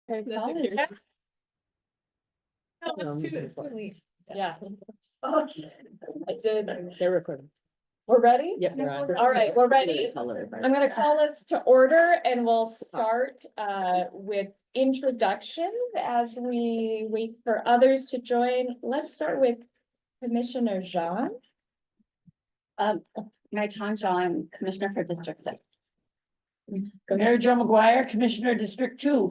No, it's too late. Yeah, Okay. I did. They're recording. We're ready? Yep, we're on. All right, we're ready. I'm gonna call us to order and we'll start with introductions as we wait for others to join. Let's start with Commissioner Jean. Mary John, Commissioner for District 6. Mary Jo McGuire, Commissioner, District 2.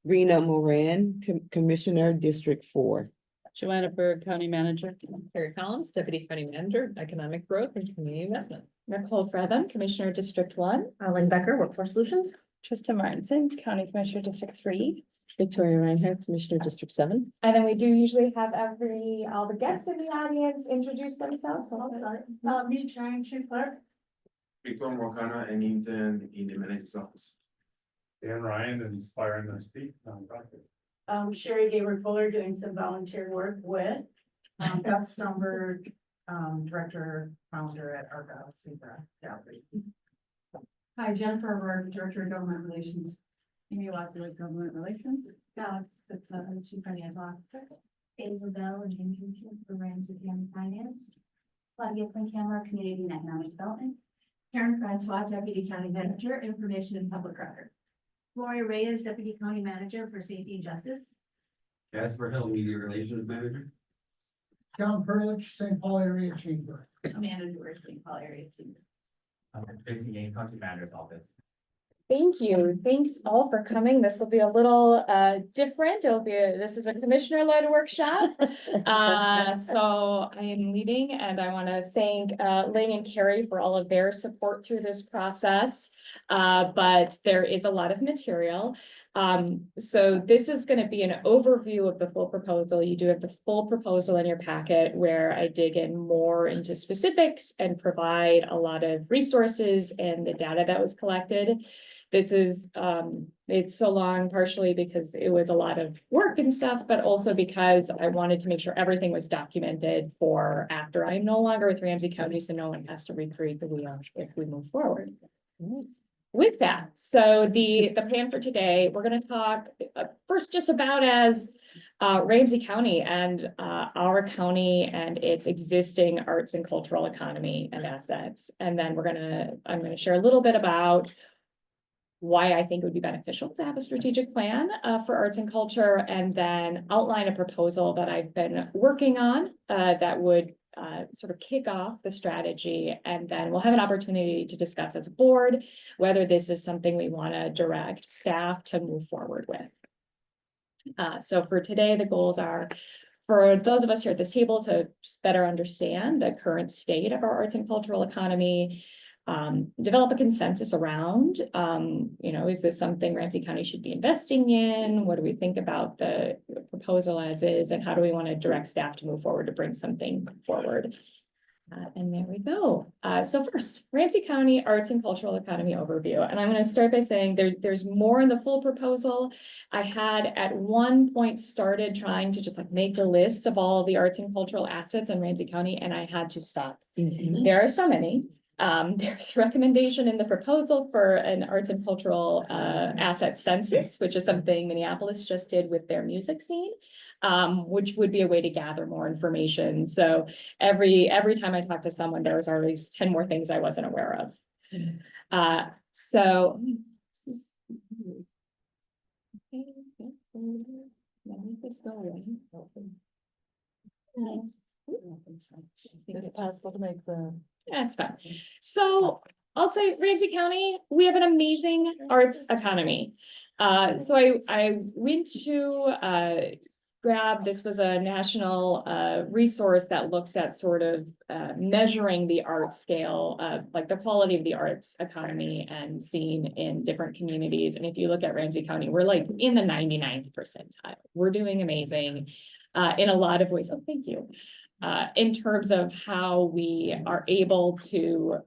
Rena Moran, Commissioner, District 4. Joanna Berg, County Manager. Carrie Collins, Deputy County Manager, Economic Growth and Community Investment. Nicole Fretham, Commissioner, District 1. Lynn Becker, Workforce Solutions. Trista Martinson, County Commissioner, District 3. Victoria Reinhardt, Commissioner, District 7. And then we do usually have all the guests in the audience introduce themselves. Me, Sharon Clark. Victor Morcana and Intern in the manager's office. Dan Ryan, inspiring to speak, nonprofit. Sherry Gabriel Fuller doing some volunteer work with. Beth Stomberg, Director, Founder at Argyle Sebra Gallery. Hi, Jennifer O'Rourke, Director of Government Relations. Amy Watson with Government Relations. Alex, the Chief Financial Officer. Isabel and James for Ramsey County Finance. Claudia Camera, Community and Economic Development. Karen Francois, Deputy County Manager, Information and Public Record. Gloria Reyes, Deputy County Manager for Safety and Justice. Casper Hill, Media Relations Manager. John Perlich, St. Paul Area Chamber. Amanda Dewar, St. Paul Area Chamber. Tracy Yang, Country Manager's Office. Thank you. Thanks all for coming. This will be a little different. This is a commissioner-led workshop. So I am leading and I want to thank Ling and Carrie for all of their support through this process. But there is a lot of material. So this is going to be an overview of the full proposal. You do have the full proposal in your packet where I dig in more into specifics and provide a lot of resources and the data that was collected. This is, it's so long partially because it was a lot of work and stuff, but also because I wanted to make sure everything was documented for after I'm no longer with Ramsey County, so no one has to recreate the wheel if we move forward. With that, so the plan for today, we're going to talk first just about as Ramsey County and our county and its existing arts and cultural economy and assets. And then I'm gonna share a little bit about why I think it would be beneficial to have a strategic plan for arts and culture, and then outline a proposal that I've been working on that would sort of kick off the strategy, and then we'll have an opportunity to discuss as a board whether this is something we want to direct staff to move forward with. So for today, the goals are for those of us here at this table to just better understand the current state of our arts and cultural economy, develop a consensus around, is this something Ramsey County should be investing in? What do we think about the proposal as is, and how do we want to direct staff to move forward to bring something forward? And there we go. So first, Ramsey County Arts and Cultural Economy Overview. And I'm going to start by saying there's more in the full proposal. I had at one point started trying to just like make a list of all the arts and cultural assets in Ramsey County, and I had to stop. There are so many. There's recommendation in the proposal for an arts and cultural asset census, which is something Minneapolis just did with their music scene, which would be a way to gather more information. So every time I talk to someone, there was always 10 more things I wasn't aware of. So this is okay. Let me just go away. Is it possible to make the? Yeah, it's fine. So I'll say Ramsey County, we have an amazing arts economy. So I went to grab, this was a national resource that looks at sort of measuring the arts scale of like the quality of the arts economy and scene in different communities. And if you look at Ramsey County, we're like in the 99th percentile. We're doing amazing in a lot of ways. Oh, thank you. In terms of how we are able to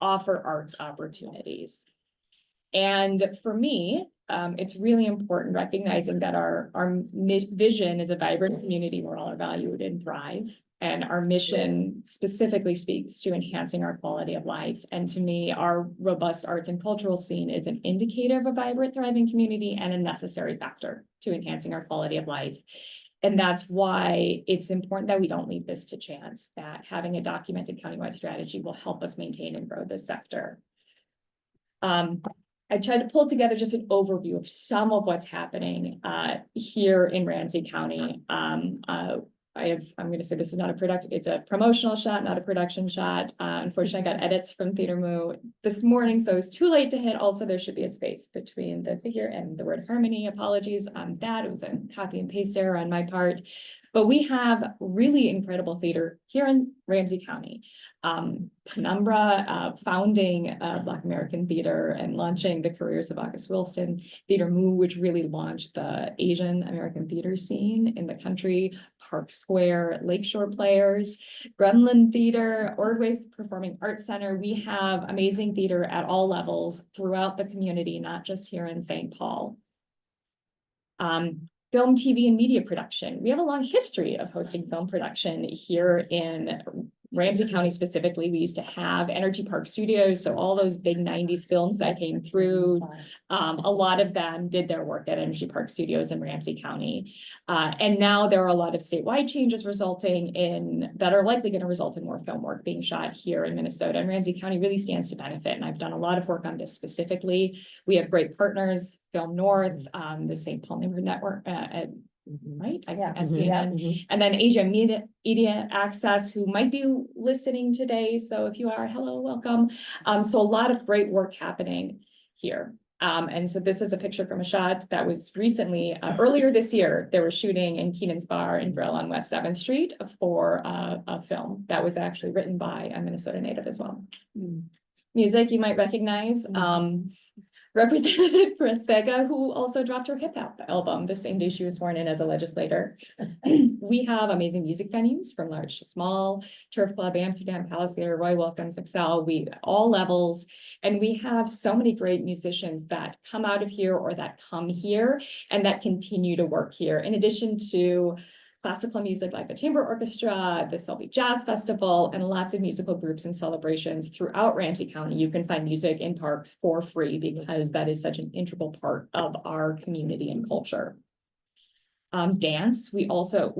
offer arts opportunities. And for me, it's really important recognizing that our vision is a vibrant community where all are valued and thrive. And our mission specifically speaks to enhancing our quality of life. And to me, our robust arts and cultural scene is an indicator of a vibrant, thriving community and a necessary factor to enhancing our quality of life. And that's why it's important that we don't leave this to chance, that having a documented countywide strategy will help us maintain and grow this sector. I tried to pull together just an overview of some of what's happening here in Ramsey County. I'm going to say this is not it's a promotional shot, not a production shot. Unfortunately, I got edits from Theater Moo this morning, so it's too late to hit. Also, there should be a space between the figure and the word harmony. Apologies on that. It was a copy and paste error on my part. But we have really incredible theater here in Ramsey County. Penumbra founding Black American theater and launching the careers of August Wilson. Theater Moo, which really launched the Asian American theater scene in the country. Park Square, Lakeshore Players, Gremlin Theater, Ordway's Performing Arts Center. We have amazing theater at all levels throughout the community, not just here in St. Paul. Film, TV, and media production. We have a long history of hosting film production here in Ramsey County specifically. We used to have Energy Park Studios, so all those big 90s films that came through, a lot of them did their work at Energy Park Studios in Ramsey County. And now there are a lot of statewide changes that are likely going to result in more film work being shot here in Minnesota. And Ramsey County really stands to benefit. And I've done a lot of work on this specifically. We have great partners, Film North, the St. Paul Neighborhood Network, right? Yeah. SPN. And then Asia Media Access, who might be listening today. So if you are, hello, welcome. So a lot of great work happening here. And so this is a picture from a shot that was recently, earlier this year, they were shooting in Keenan's Bar and Grill on West 7th Street for a film that was actually written by a Minnesota native as well. Music you might recognize. Representative Prince Vega, who also dropped her hip hop album the same day she was sworn in as a legislator. We have amazing music venues from large to small, Turf Club, Amsterdam, Palace Theater, Roy Wilkins, Excel, all levels. And we have so many great musicians that come out of here or that come here and that continue to work here. In addition to classical music like the Chamber Orchestra, the Selby Jazz Festival, and lots of musical groups and celebrations throughout Ramsey County. You can find music in parks for free because that is such an integral part of our community and culture. Dance, we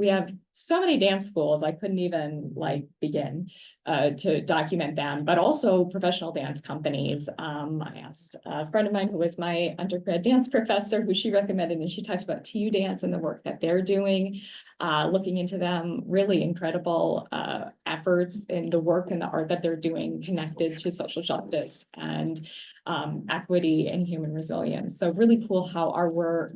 have so many dance schools, I couldn't even begin to document them, but also professional dance companies. I asked a friend of mine who was my undergrad dance professor, who she recommended, and she talked about TU Dance and the work that they're doing, looking into them, really incredible efforts in the work and the art that they're doing connected to social justice and equity and human resilience. So really cool how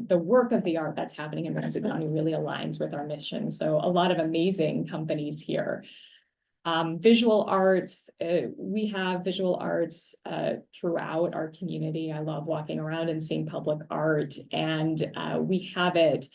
the work of the art that's happening in Ramsey County really aligns with our mission. So a lot of amazing companies here. Visual arts, we have visual arts throughout our community. I love walking around and seeing public art, and we have it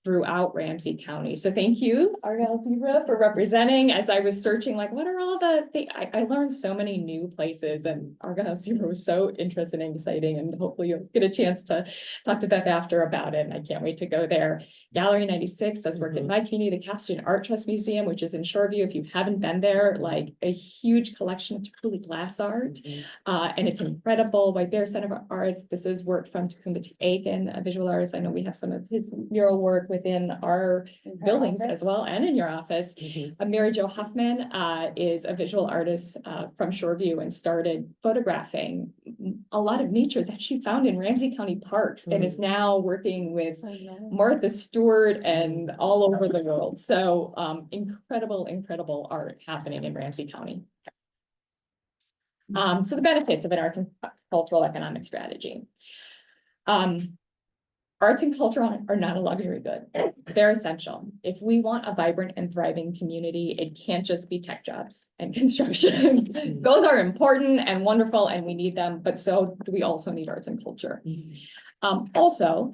throughout Ramsey County. So thank you, Argyle Zebra, for representing. As I was searching, what are all the things? I learned so many new places, and Argyle Zebra was so interesting and exciting, and hopefully you'll get a chance to talk to Beth after about it, and I can't wait to go there. Gallery 96 does work in my community, the Castian Art Trust Museum, which is in Shoreview. If you haven't been there, a huge collection of truly glass art, and it's incredible. Right there, Center for Arts. This is work from Tacumba Aiken, a visual artist. I know we have some of his mural work within our buildings as well, and in your office. Mary Jo Huffman is a visual artist from Shoreview and started photographing a lot of nature that she found in Ramsey County parks and is now working with Martha Stewart and all over the world. So incredible art happening in Ramsey County. So the benefits of an arts and cultural economic strategy. Arts and culture are not a luxury good. They're essential. If we want a vibrant and thriving community, it can't just be tech jobs and construction. Those are important and wonderful, and we need them, but so do we also need arts and culture. Also,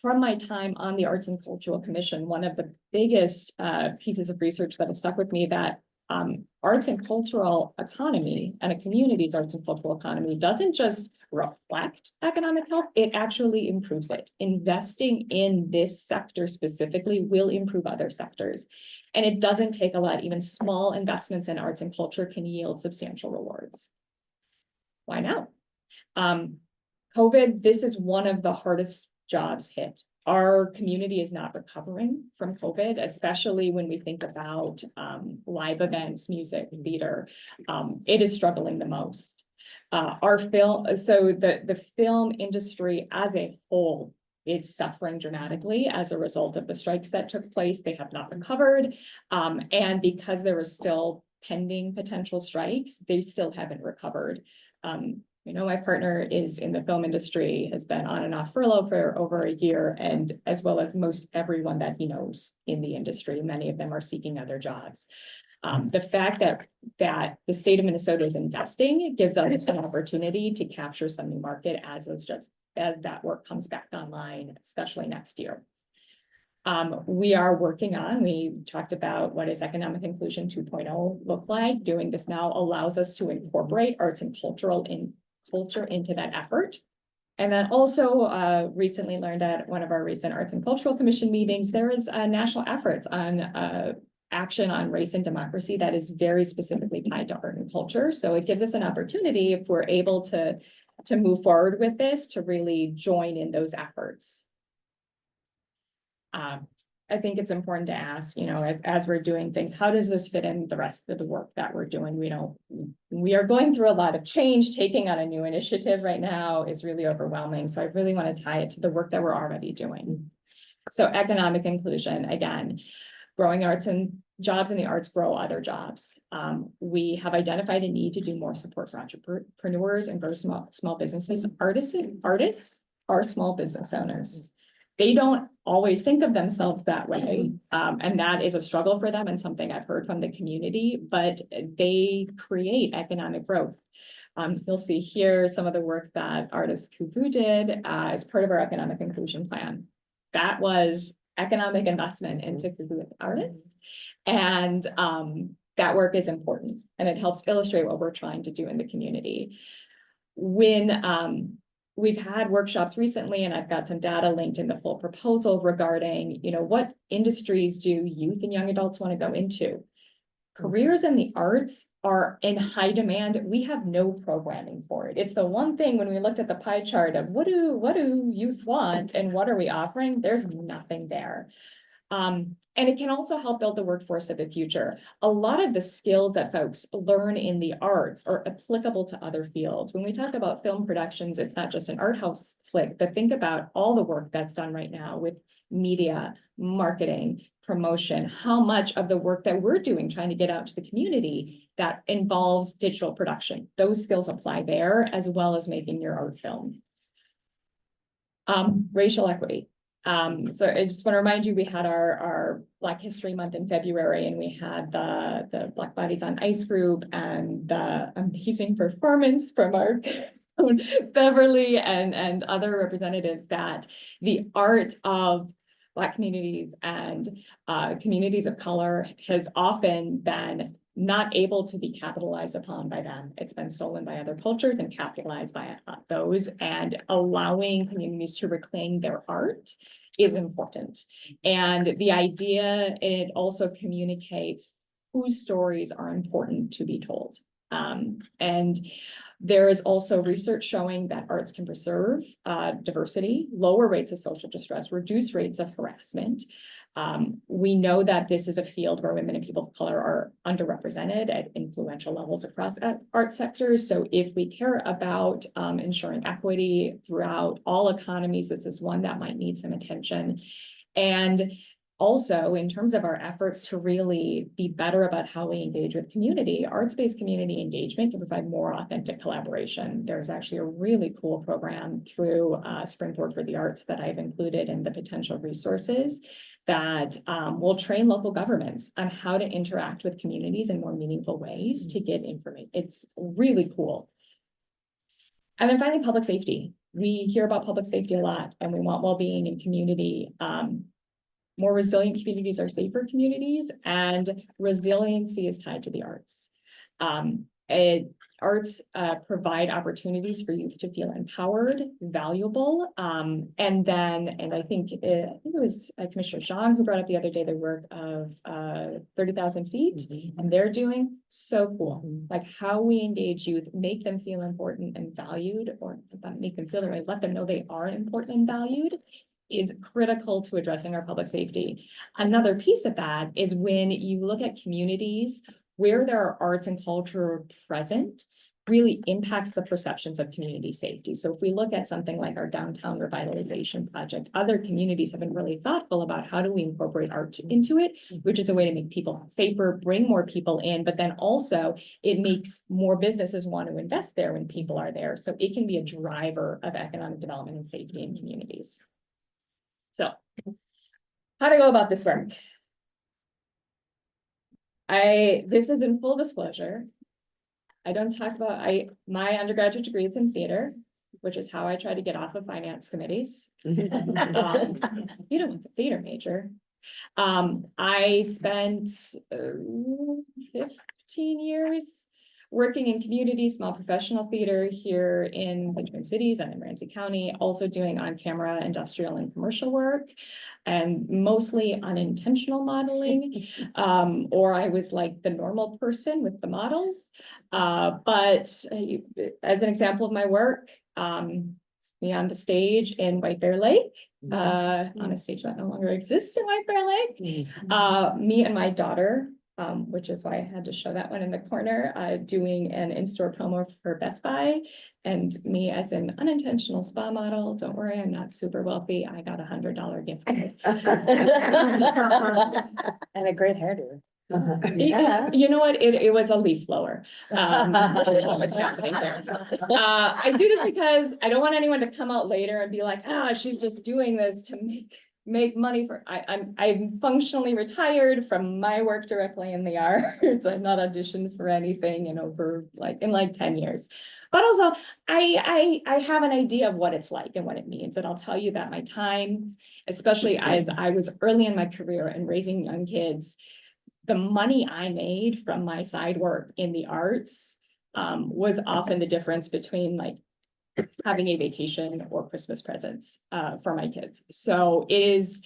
from my time on the Arts and Cultural Commission, one of the biggest pieces of research that has stuck with me that arts and cultural economy and a community's arts and cultural economy doesn't just reflect economic health, it actually improves it. Investing in this sector specifically will improve other sectors. And it doesn't take a lot, even small investments in arts and culture can yield substantial rewards. Why now? COVID, this is one of the hardest jobs hit. Our community is not recovering from COVID, especially when we think about live events, music, theater. It is struggling the most. The film industry as a whole is suffering dramatically as a result of the strikes that took place. They have not recovered. And because there was still pending potential strikes, they still haven't recovered. My partner is in the film industry, has been on and off furlough for over a year, and as well as most everyone that he knows in the industry, many of them are seeking other jobs. The fact that the state of Minnesota is investing gives us an opportunity to capture some new market as that work comes back online, especially next year. We talked about what is economic inclusion 2.0 look like. Doing this now allows us to incorporate arts and culture into that effort. And then also recently learned at one of our recent Arts and Cultural Commission meetings, there is national efforts on action on race and democracy that is very specifically tied to art and culture. So it gives us an opportunity, if we're able to move forward with this, to really join in those efforts. I think it's important to ask, as we're doing things, how does this fit in the rest of the work that we're doing? We are going through a lot of change. Taking on a new initiative right now is really overwhelming. So I really want to tie it to the work that we're already doing. So economic inclusion, again, growing arts and jobs in the arts grow other jobs. We have identified a need to do more support for entrepreneurs and grow small businesses. Artists are small business owners. They don't always think of themselves that way. And that is a struggle for them and something I've heard from the community, but they create economic growth. You'll see here some of the work that artist Kufu did as part of our economic inclusion plan. That was economic investment into Kufu as an artist. And that work is important, and it helps illustrate what we're trying to do in the community. When we've had workshops recently, and I've got some data linked in the full proposal regarding, what industries do youth and young adults want to go into? Careers in the arts are in high demand. We have no programming for it. It's the one thing when we looked at the pie chart of what do youth want and what are we offering? There's nothing there. And it can also help build the workforce of the future. A lot of the skills that folks learn in the arts are applicable to other fields. When we talk about film productions, it's not just an art house flick, but think about all the work that's done right now with media, marketing, promotion, how much of the work that we're doing trying to get out to the community that involves digital production. Those skills apply there as well as making your art film. Racial equity. So I just want to remind you, we had our Black History Month in February, and we had the Black Bodies on Ice group and the amazing performance from our Beverly and other representatives that the art of Black communities and communities of color has often been not able to be capitalized upon by them. It's been stolen by other cultures and capitalized by those, and allowing communities to reclaim their art is important. And the idea, it also communicates whose stories are important to be told. And there is also research showing that arts can preserve diversity, lower rates of social distress, reduce rates of harassment. We know that this is a field where women and people of color are underrepresented at influential levels across art sectors. So if we care about ensuring equity throughout all economies, this is one that might need some attention. And also, in terms of our efforts to really be better about how we engage with community, arts-based community engagement can provide more authentic collaboration. There's actually a really cool program through Springboard for the Arts that I've included in the potential resources that will train local governments on how to interact with communities in more meaningful ways to get information. It's really cool. And then finally, public safety. We hear about public safety a lot, and we want well-being and community more resilient communities are safer communities, and resiliency is tied to the arts. Arts provide opportunities for youth to feel empowered, valuable, and I think it was Commissioner Zhang who brought up the other day the work of 30,000 feet, and they're doing so cool. Like how we engage youth, make them feel important and valued, or not make them feel that way, let them know they are important and valued, is critical to addressing our public safety. Another piece of that is when you look at communities where there are arts and culture present, really impacts the perceptions of community safety. So if we look at something like our downtown revitalization project, other communities have been really thoughtful about how do we incorporate art into it, which is a way to make people safer, bring more people in, but then also it makes more businesses want to invest there when people are there. So it can be a driver of economic development and safety in communities. So how to go about this work? This is in full disclosure. I don't talk about, my undergraduate degree is in theater, which is how I try to get off of finance committees. You don't want a theater major. I spent 15 years working in community, small professional theater here in the Twin Cities and in Ramsey County, also doing on-camera industrial and commercial work, and mostly unintentional modeling, or I was like the normal person with the models. But as an example of my work, me on the stage in White Bear Lake, on a stage that no longer exists in White Bear Lake, me and my daughter, which is why I had to show that one in the corner, doing an in-store promo for Best Buy, and me as an unintentional spa model. Don't worry, I'm not super wealthy. I got $100 gift card. And a great hairdo. You know what? It was a leaf blower. Which was happening there. I do this because I don't want anyone to come out later and be like, she's just doing this to make money for, I'm functionally retired from my work directly in the arts. I've not auditioned for anything in over in 10 years. But also I have an idea of what it's like and what it means. And I'll tell you that my time, especially as I was early in my career and raising young kids, the money I made from my side work in the arts was often the difference between having a vacation or Christmas presents for my kids. So it's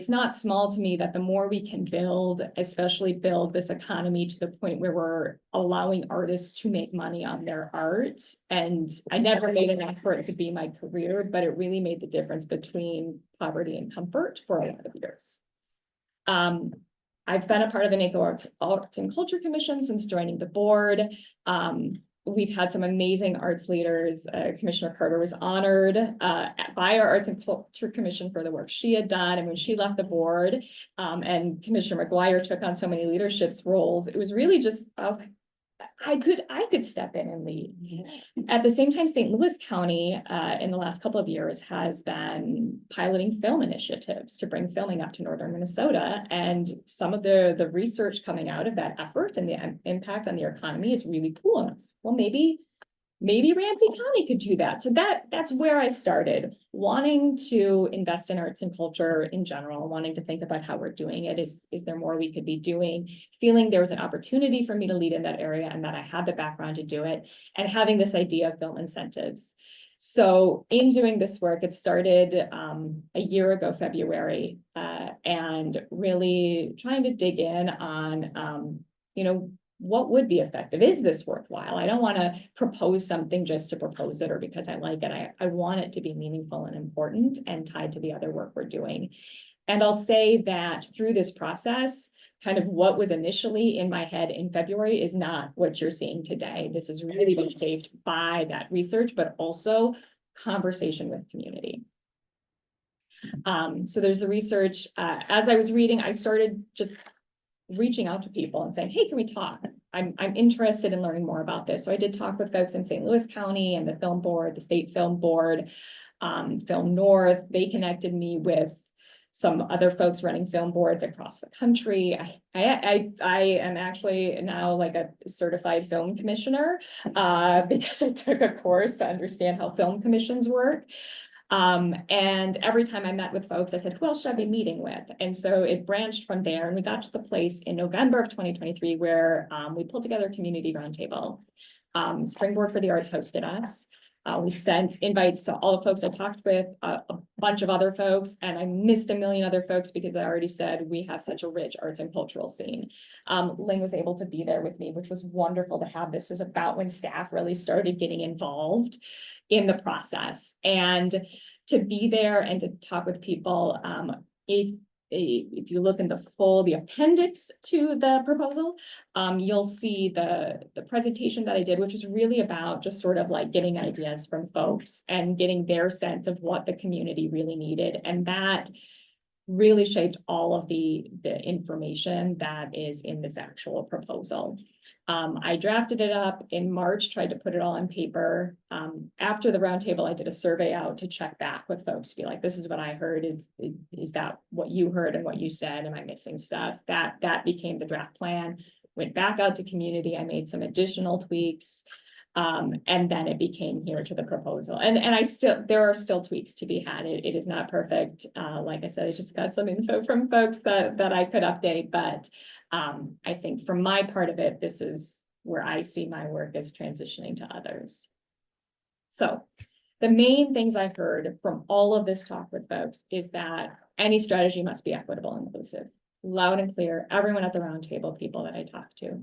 not small to me that the more we can build, especially build this economy to the point where we're allowing artists to make money on their art. And I never made an effort to be my career, but it really made the difference between poverty and comfort for a lot of years. I've been a part of the NACO Arts and Culture Commission since joining the board. We've had some amazing arts leaders. Commissioner Carter was honored by our Arts and Culture Commission for the work she had done. And when she left the board and Commissioner McGuire took on so many leadership roles, it was really just, I could step in and lead. At the same time, St. Louis County in the last couple of years has been piloting film initiatives to bring filming up to northern Minnesota. And some of the research coming out of that effort and the impact on the economy is really cool. And well, maybe Ramsey County could do that. So that's where I started, wanting to invest in arts and culture in general, wanting to think about how we're doing it. Is there more we could be doing? Feeling there was an opportunity for me to lead in that area and that I had the background to do it, and having this idea of film incentives. So in doing this work, it started a year ago, February, and really trying to dig in on, what would be effective? Is this worthwhile? I don't want to propose something just to propose it or because I like it. I want it to be meaningful and important and tied to the other work we're doing. And I'll say that through this process, kind of what was initially in my head in February is not what you're seeing today. This has really been shaped by that research, but also conversation with community. So there's the research. As I was reading, I started just reaching out to people and saying, hey, can we talk? I'm interested in learning more about this. So I did talk with folks in St. Louis County and the film board, the state film board, Film North. They connected me with some other folks running film boards across the country. I am actually now like a certified film commissioner because I took a course to understand how film commissions work. And every time I met with folks, I said, who else should I be meeting with? And so it branched from there, and we got to the place in November of 2023 where we pulled together a community roundtable. Springboard for the Arts hosted us. We sent invites to all the folks I talked with, a bunch of other folks, and I missed a million other folks because I already said we have such a rich arts and cultural scene. Ling was able to be there with me, which was wonderful to have. This is about when staff really started getting involved in the process, and to be there and to talk with people. If you look in the appendix to the proposal, you'll see the presentation that I did, which was really about just sort of like getting ideas from folks and getting their sense of what the community really needed. And that really shaped all of the information that is in this actual proposal. I drafted it up in March, tried to put it all on paper. After the roundtable, I did a survey out to check back with folks to be like, this is what I heard. Is that what you heard and what you said? Am I missing stuff? That became the draft plan. Went back out to community. I made some additional tweaks. And then it became here to the proposal. And there are still tweaks to be had. It is not perfect. Like I said, I just got some info from folks that I could update, but I think from my part of it, this is where I see my work as transitioning to others. So the main things I've heard from all of this talk with folks is that any strategy must be equitable and inclusive, loud and clear, everyone at the roundtable, people that I talk to.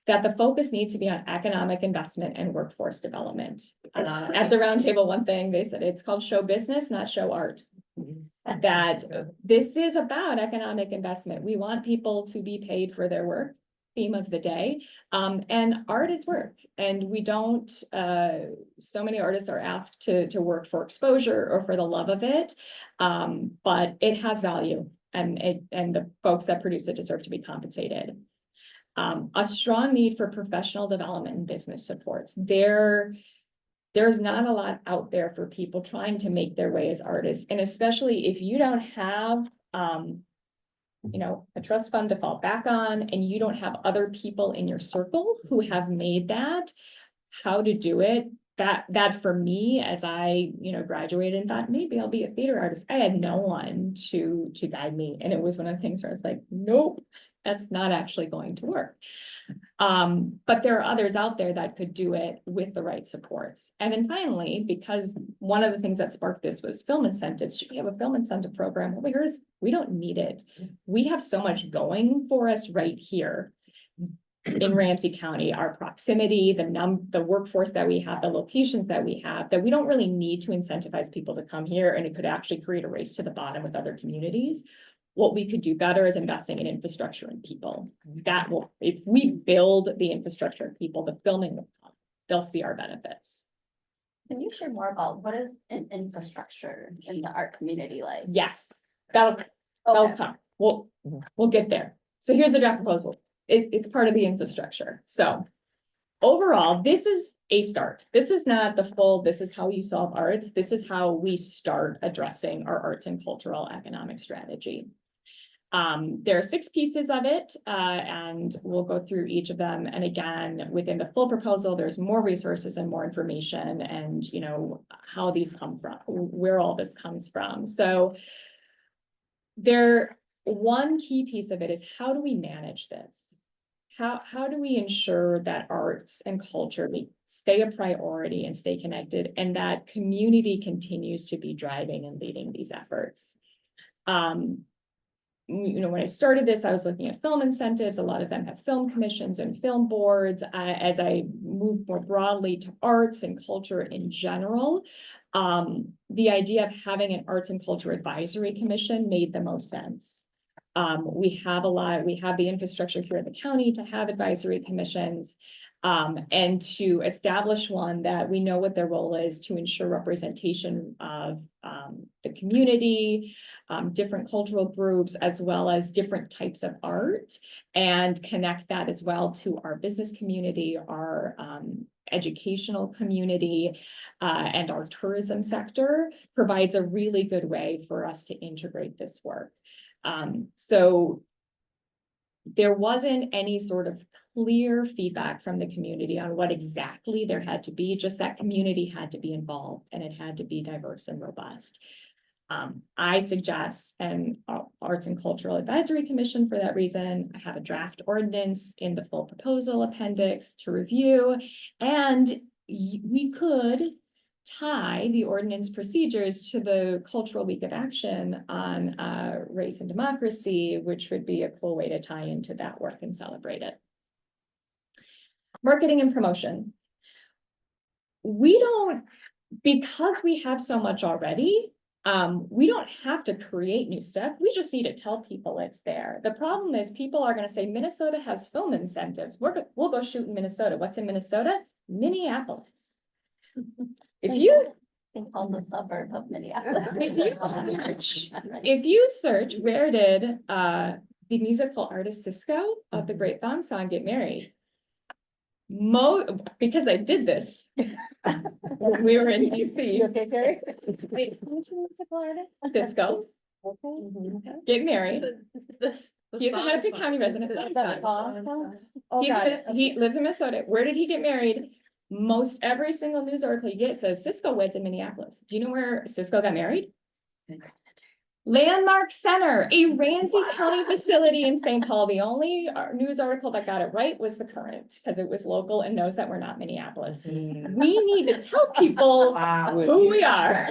That the focus needs to be on economic investment and workforce development. At the roundtable, one thing they said, it's called show business, not show art. That this is about economic investment. We want people to be paid for their work, theme of the day. And art is work. And we don't, so many artists are asked to work for exposure or for the love of it. But it has value, and the folks that produce it deserve to be compensated. A strong need for professional development and business supports. There's not a lot out there for people trying to make their way as artists. And especially if you don't have, a trust fund to fall back on, and you don't have other people in your circle who have made that, how to do it. That for me, as I, graduated and thought maybe I'll be a theater artist, I had no one to guide me. And it was one of the things where I was like, nope, that's not actually going to work. But there are others out there that could do it with the right supports. And then finally, because one of the things that sparked this was film incentives. Should we have a film incentive program? Well, we don't need it. We have so much going for us right here in Ramsey County, our proximity, the workforce that we have, the locations that we have, that we don't really need to incentivize people to come here, and it could actually create a race to the bottom with other communities. What we could do better is investing in infrastructure and people. That will, if we build the infrastructure and people, the filming will come, they'll see our benefits. Can you share more about what is an infrastructure in the art community like? Yes, that'll come. We'll get there. So here's the draft proposal. It's part of the infrastructure. So overall, this is a start. This is not the full, this is how you solve arts. This is how we start addressing our arts and cultural economic strategy. There are 6 pieces of it, and we'll go through each of them. And again, within the full proposal, there's more resources and more information, and how these come from, where all this comes from. So one key piece of it is, how do we manage this? How do we ensure that arts and culture stay a priority and stay connected, and that community continues to be driving and leading these efforts? When I started this, I was looking at film incentives. A lot of them have film commissions and film boards. As I move more broadly to arts and culture in general, the idea of having an arts and culture advisory commission made the most sense. We have the infrastructure here in the county to have advisory commissions, and to establish one that we know what their role is to ensure representation of the community, different cultural groups, as well as different types of art, and connect that as well to our business community, our educational community, and our tourism sector. Provides a really good way for us to integrate this work. So there wasn't any sort of clear feedback from the community on what exactly there had to be, just that community had to be involved and it had to be diverse and robust. I suggest an Arts and Cultural Advisory Commission for that reason. I have a draft ordinance in the full proposal appendix to review, and we could tie the ordinance procedures to the Cultural Week of Action on race and democracy, which would be a cool way to tie into that work and celebrate it. Marketing and promotion. We don't, because we have so much already, we don't have to create new stuff. We just need to tell people it's there. The problem is people are going to say Minnesota has film incentives. We'll go shoot in Minnesota. What's in Minnesota? Minneapolis. If you called the suburb of Minneapolis. if you search where did the musical artist Cisco of the Great Thong Song get married? Because I did this. When we were in DC. Okay, Carrie? Wait, who's the musical artist? Cisco. Okay. Get married. He's a Hennepin County resident. Is that a song? Oh, got it. He lives in Minnesota. Where did he get married? Most every single news article you get says Cisco weds in Minneapolis. Do you know where Cisco got married? Landmark Center, a Ramsey County facility in St. Paul. The only news article that got it right was The Current, because it was local and knows that we're not Minneapolis. We need to tell people who we are.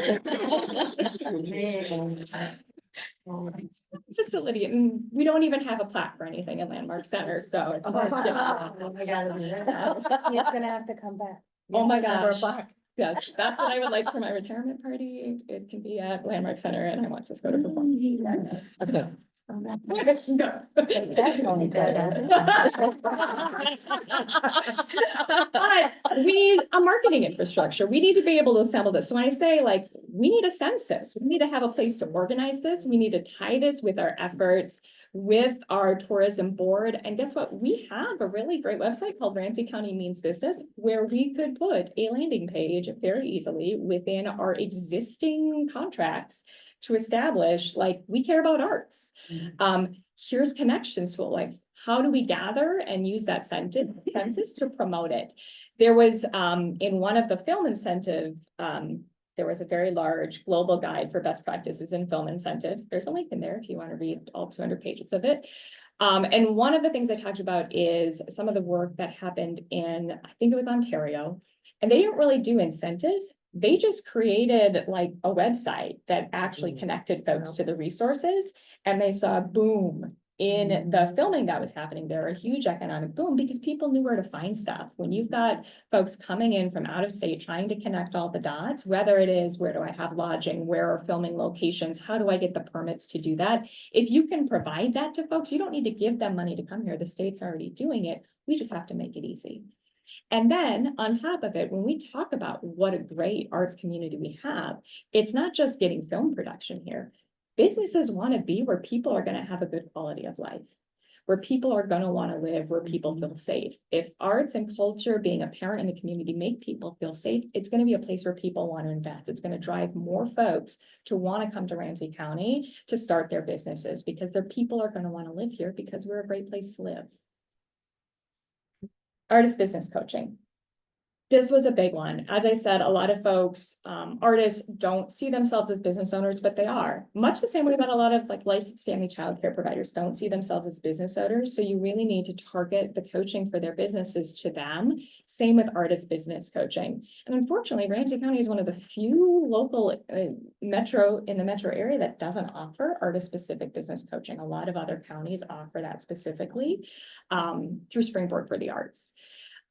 Facility, and we don't even have a plaque or anything in Landmark Center, so. He's gonna have to come back. Oh my gosh. Yes, that's what I would like for my retirement party. It can be at Landmark Center and I want Cisco to perform. Okay. But we need a marketing infrastructure. We need to be able to assemble this. So when I say like, we need a census, we need to have a place to organize this. We need to tie this with our efforts with our tourism board. And guess what? We have a really great website called Ramsey County Means Business, where we could put a landing page very easily within our existing contracts to establish, like, we care about arts. Here's connections to, like, how do we gather and use that census to promote it? There was, in one of the film incentive, there was a very large global guide for best practices in film incentives. There's a link in there if you want to read all 200 pages of it. And one of the things I talked about is some of the work that happened in, I think it was Ontario, and they didn't really do incentives. They just created like a website that actually connected folks to the resources, and they saw a boom in the filming that was happening there, a huge economic boom, because people knew where to find stuff. When you've got folks coming in from out of state, trying to connect all the dots, whether it is, where do I have lodging? Where are filming locations? How do I get the permits to do that? If you can provide that to folks, you don't need to give them money to come here. The state's already doing it. We just have to make it easy. And then on top of it, when we talk about what a great arts community we have, it's not just getting film production here. Businesses want to be where people are going to have a good quality of life, where people are going to want to live, where people feel safe. If arts and culture, being a parent in the community, make people feel safe, it's going to be a place where people want to invest. It's going to drive more folks to want to come to Ramsey County to start their businesses, because their people are going to want to live here because we're a great place to live. Artist business coaching. This was a big one. As I said, a lot of folks, artists don't see themselves as business owners, but they are. Much the same way that a lot of like licensed family childcare providers don't see themselves as business owners. So you really need to target the coaching for their businesses to them. Same with artist business coaching. And unfortunately, Ramsey County is one of the few local in the metro area that doesn't offer artist-specific business coaching. A lot of other counties offer that specifically through Springboard for the Arts.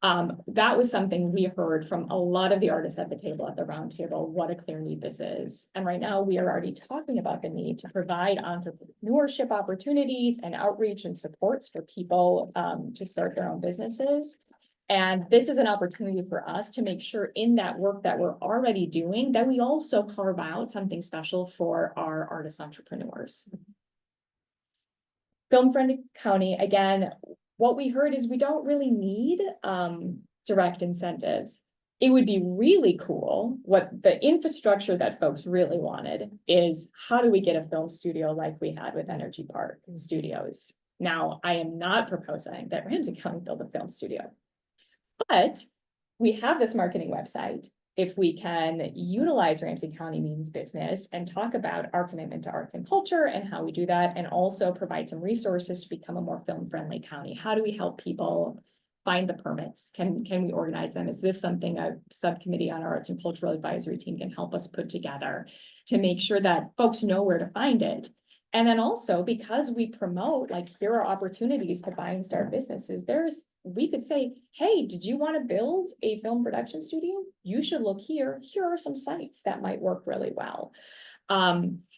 That was something we heard from a lot of the artists at the table, at the round table, what a clear need this is. And right now we are already talking about the need to provide entrepreneurship opportunities and outreach and supports for people to start their own businesses. And this is an opportunity for us to make sure in that work that we're already doing, that we also carve out something special for our artist entrepreneurs. Film-friendly county, again, what we heard is we don't really need direct incentives. It would be really cool. What the infrastructure that folks really wanted is, how do we get a film studio like we had with Energy Park Studios? Now, I am not proposing that Ramsey County build a film studio. But we have this marketing website. If we can utilize Ramsey County Means Business and talk about our commitment to arts and culture and how we do that, and also provide some resources to become a more film-friendly county. How do we help people find the permits? Can we organize them? Is this something a subcommittee on our arts and cultural advisory team can help us put together to make sure that folks know where to find it? And then also, because we promote, like, here are opportunities to buy and start businesses, we could say, hey, did you want to build a film production studio? You should look here. Here are some sites that might work really well.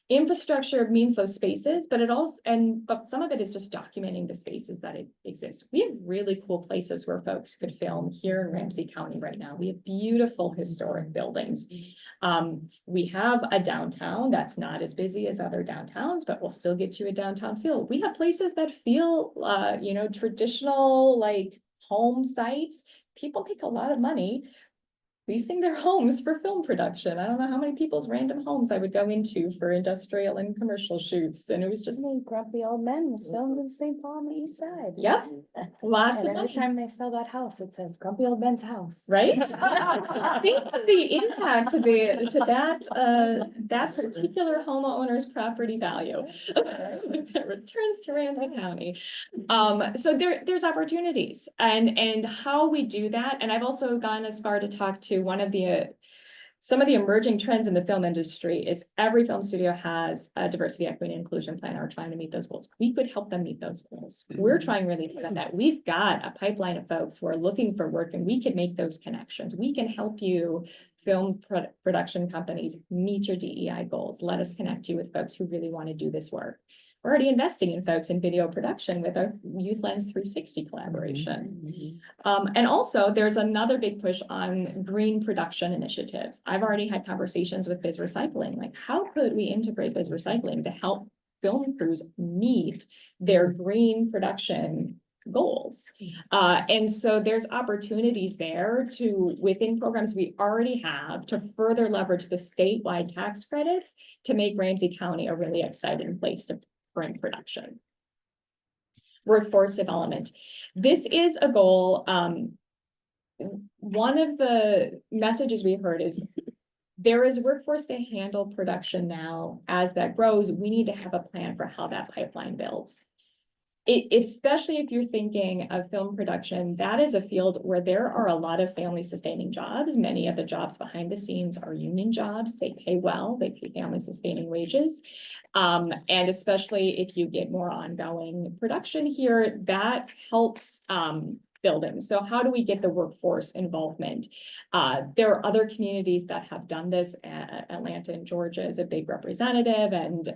Infrastructure means those spaces, but but some of it is just documenting the spaces that exist. We have really cool places where folks could film here in Ramsey County right now. We have beautiful historic buildings. We have a downtown that's not as busy as other downtowns, but will still get you a downtown feel. We have places that feel, traditional, like, home sites. People make a lot of money leasing their homes for film production. I don't know how many people's random homes I would go into for industrial and commercial shoots, and it was just, Grumpy Old Men was filmed in St. Paul on the east side. yep, lots And of every money, time they sell that house, it says Grumpy Old Men's house. right? Think of the impact to that particular homeowner's property value. That returns to Ramsey County. So there's opportunities, and how we do that. And I've also gone as far to talk to some of the emerging trends in the film industry is every film studio has a diversity, equity, and inclusion plan, or trying to meet those goals. We could help them meet those goals. We're trying really hard on that. We've got a pipeline of folks who are looking for work, and we can make those connections. We can help you, film production companies, meet your DEI goals. Let us connect you with folks who really want to do this work. We're already investing in folks in video production with our Youth Lens 360 collaboration. And also, there's another big push on green production initiatives. I've already had conversations with Biz Recycling, like, how could we integrate Biz Recycling to help film crews meet their green production goals? And so there's opportunities there to, within programs we already have, to further leverage the statewide tax credits to make Ramsey County a really exciting place to bring production. Workforce development. This is a goal. One of the messages we heard is there is workforce to handle production now. As that grows, we need to have a plan for how that pipeline builds. Especially if you're thinking of film production, that is a field where there are a lot of family sustaining jobs. Many of the jobs behind the scenes are union jobs. They pay well, they pay family sustaining wages. And especially if you get more ongoing production here, that helps building. So how do we get the workforce involvement? There are other communities that have done this. Atlanta and Georgia is a big representative, and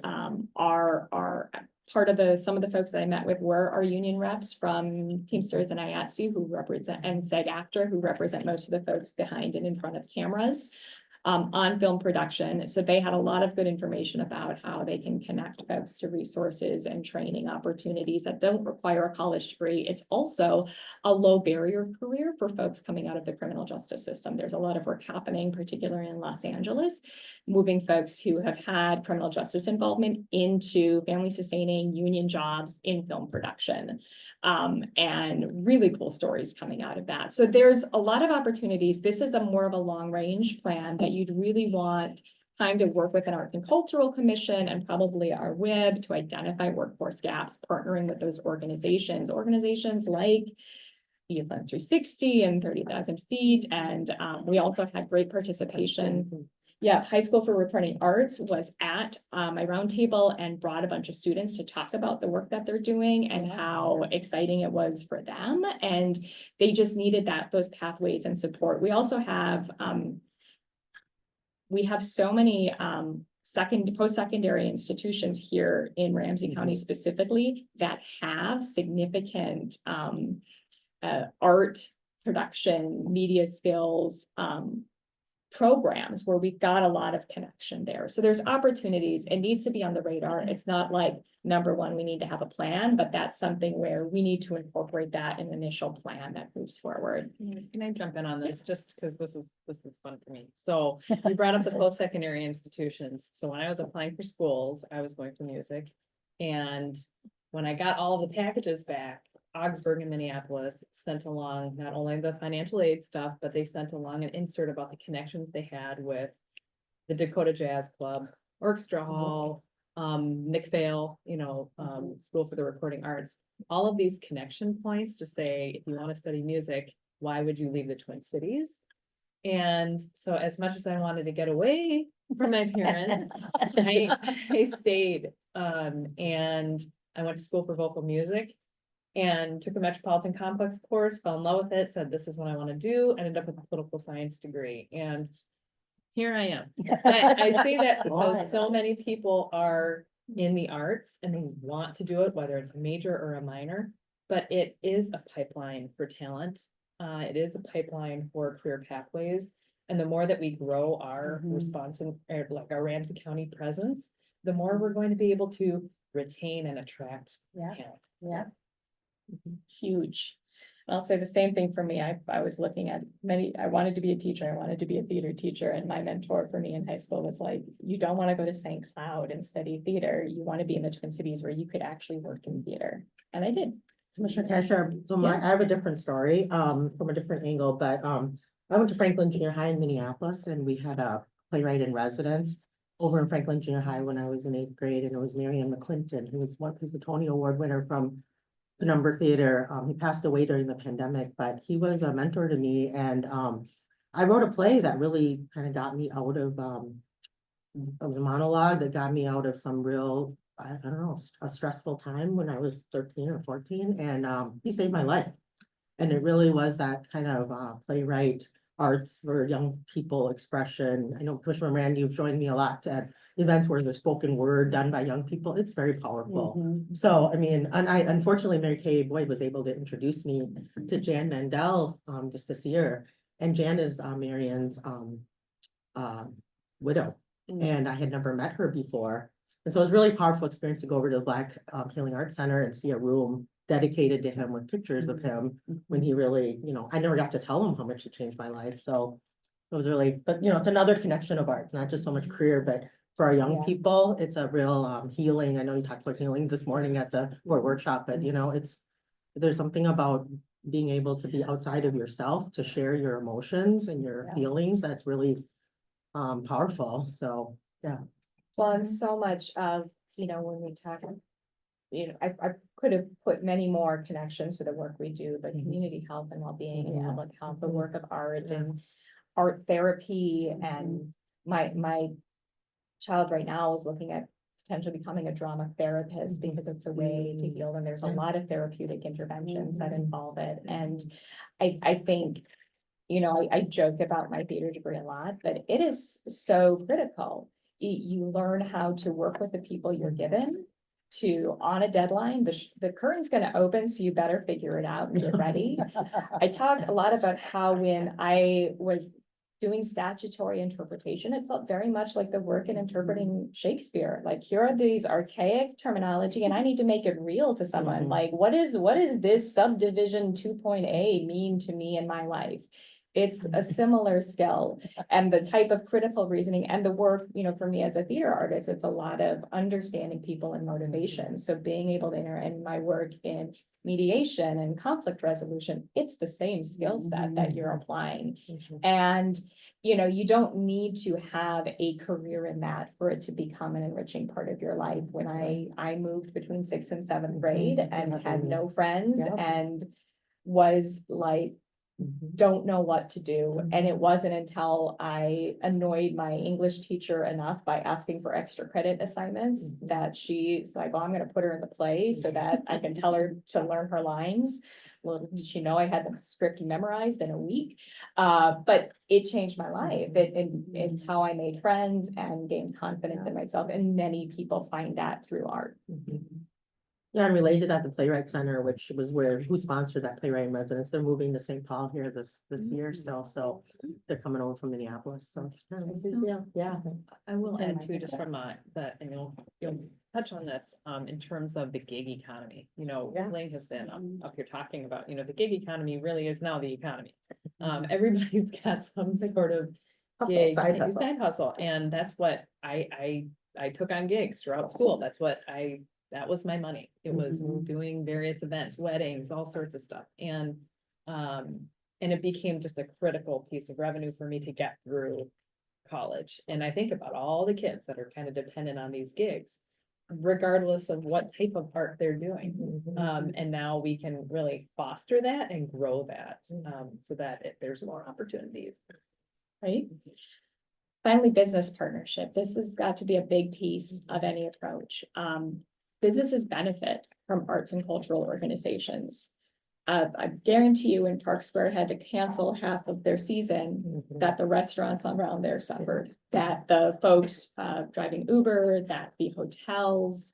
are part of some of the folks that I met with were our union reps from Teamsters and IATSE, who represent, and SAG-AFTRA, who represent most of the folks behind and in front of cameras on film production. So they had a lot of good information about how they can connect folks to resources and training opportunities that don't require a college degree. It's also a low barrier career for folks coming out of the criminal justice system. There's a lot of work happening, particularly in Los Angeles, moving folks who have had criminal justice involvement into family sustaining union jobs in film production. And really cool stories coming out of that. So there's a lot of opportunities. This is more of a long range plan that you'd really want time to work with an Arts and Cultural Commission and probably our WIB to identify workforce gaps, partnering with those organizations like Youth Lens 360 and 30,000 Feet. And we also had great participation. Yeah, High School for Returning Arts was at my roundtable and brought a bunch of students to talk about the work that they're doing and how exciting it was for them. And they just needed those pathways and support. We also have, so many post-secondary institutions here in Ramsey County specifically that have significant art production, media skills, programs where we've got a lot of connection there. So there's opportunities. It needs to be on the radar. It's not like, number one, we need to have a plan, but that's something where we need to incorporate that in the initial plan that moves forward. Can I jump in on this just because this is fun for me? So you brought up the post-secondary institutions. So when I was applying for schools, I was going for music, and when I got all of the packages back, Augsburg and Minneapolis sent along not only the financial aid stuff, but they sent along an insert about the connections they had with the Dakota Jazz Club, Orchestra Hall, McPhail, School for the Recording Arts, all of these connection points to say, if you want to study music, why would you leave the Twin Cities? And so as much as I wanted to get away from my parents, I stayed, and I went to school for vocal music and took a Metropolitan Complex course, fell in love with it, said, this is what I want to do, ended up with a political science degree, and here I am. I say that because so many people are in the arts and they want to do it, whether it's a major or a minor, but it is a pipeline for talent. It is a pipeline for career pathways. And the more that we grow our response and like our Ramsey County presence, the more we're going to be able to retain and attract Yeah. talent. Yeah. Huge. I'll say the same thing for me. I was looking at I wanted to be a teacher. I wanted to be a theater teacher. And my mentor for me in high school was like, you don't want to go to St. Cloud and study theater. You want to be in the Twin Cities where you could actually work in theater. And I did. Commissioner Casher, so I have a different story, from a different angle, but, I went to Franklin Junior High in Minneapolis and we had a playwright in residence over in Franklin Junior High when I was in 8th grade, and it was Marion McClinton, who's the Tony Award winner from Penumbra Theater. He passed away during the pandemic, but he was a mentor to me, and, I wrote a play that really kind of got me out of, it was a monologue that got me out of some real, I don't know, a stressful time when I was 13 or 14, and he saved my life. And it really was that kind of playwright arts for young people expression. I know Commissioner Randy, you've joined me a lot at events where there's spoken word done by young people. It's very powerful. So, I mean, and I unfortunately, Mary Kay Boyd was able to introduce me to Jan Mandel just this year. And Jan is Marion's widow. And I had never met her before. And so it was a really powerful experience to go over to the Black Healing Arts Center and see a room dedicated to him with pictures of him when he really, I never got to tell him how much it changed my life. So it was really, but it's another connection of arts, not just so much career, but for our young people, it's a real healing. I know you talked about healing this morning at the board workshop, but there's something about being able to be outside of yourself, to share your emotions and your feelings that's really powerful. So, yeah. Well, and so much of, when we talk, I could have put many more connections to the work we do, but community health and well-being and public health, the work of art and art therapy. And my child right now is looking at potentially becoming a drama therapist because it's a way to heal. And there's a lot of therapeutic interventions that involve it. And I think, I joke about my theater degree a lot, but it is so critical. You learn how to work with the people you're given to on a deadline. The curtain's going to open, so you better figure it out and get ready. I talked a lot about how when I was doing statutory interpretation, it felt very much like the work in interpreting Shakespeare. Like, here are these archaic terminology and I need to make it real to someone. Like, what is this subdivision 2.a mean to me in my life? It's a similar skill, and the type of critical reasoning and the work, for me as a theater artist, it's a lot of understanding people and motivation. So being able to enter in my work in mediation and conflict resolution, it's the same skill set that you're applying. And, you don't need to have a career in that for it to become an enriching part of your life. When I moved between 6th and 7th grade and had no friends and was like, don't know what to do. And it wasn't until I annoyed my English teacher enough by asking for extra credit assignments that she's like, well, I'm going to put her in the play so that I can tell her to learn her lines. Well, did she know I had the script memorized in a week? But it changed my life. It's how I made friends and gained confidence in myself. And many people find that through art. Yeah, and related to that, the Playwright Center, which was who sponsored that playwright in residence, they're moving to St. Paul here this year still, so they're coming over from Minneapolis, so it's kind of a big deal, yeah. I will add too, just from and you'll touch on this, in terms of the gig economy, Elaine has been up here talking about, the gig economy really is now the economy. Everybody's got some sort of gig, Side side hustle, and that's what I took on gigs throughout school. That's what I that was my money. It was Mhm. doing various events, weddings, all sorts of stuff. And it became just a critical piece of revenue for me to get through college. And I think about all the kids that are kind of dependent on these gigs, regardless of what type of art they're doing. And now we can really foster that and grow that, so that there's more opportunities. Right? Finally, business partnership. This has got to be a big piece of any approach. Businesses benefit from arts and cultural organizations. I guarantee you when Park Square had to cancel half of their season, that the restaurants around there suffered, that the folks driving Uber, that the hotels,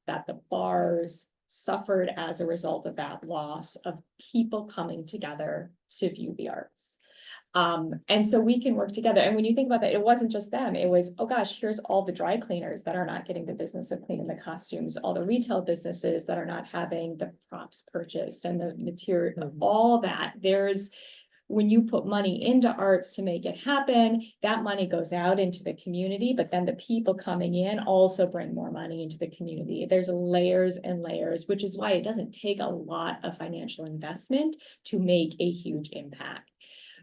that the bars suffered as a result of that loss of people coming together to view the arts. And so we can work together. And when you think about that, it wasn't just them. It was, oh gosh, here's all the dry cleaners that are not getting the business of cleaning the costumes, all the retail businesses that are not having the props purchased and the material, all that. When you put money into arts to make it happen, that money goes out into the community, but then the people coming in also bring more money into the community. There's layers and layers, which is why it doesn't take a lot of financial investment to make a huge impact.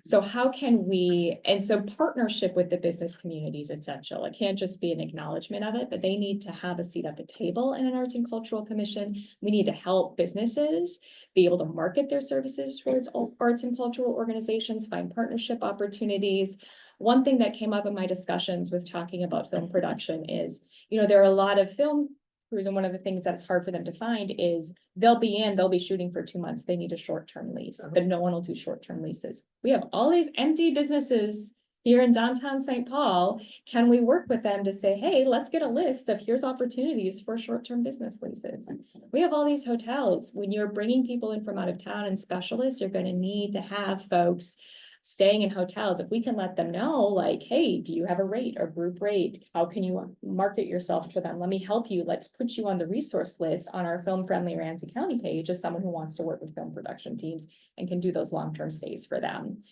So how can we, and so partnership with the business community is essential. It can't just be an acknowledgement of it, but they need to have a seat at the table in an arts and cultural commission. We need to help businesses be able to market their services towards arts and cultural organizations, find partnership opportunities. One thing that came up in my discussions with talking about film production is, there are a lot of film crews, and one of the things that's hard for them to find is they'll be shooting for 2 months. They need a short-term lease, but no one will do short-term leases. We have all these empty businesses here in downtown St. Paul. Can we work with them to say, hey, let's get a list of here's opportunities for short-term business leases. We have all these hotels. When you're bringing people in from out of town and specialists, you're going to need to have folks staying in hotels. If we can let them know, like, hey, do you have a rate or group rate? How can you market yourself to them? Let me help you. Let's put you on the resource list on our Film Friendly Ramsey County page as someone who wants to work with film production teams and can do those long-term stays for them.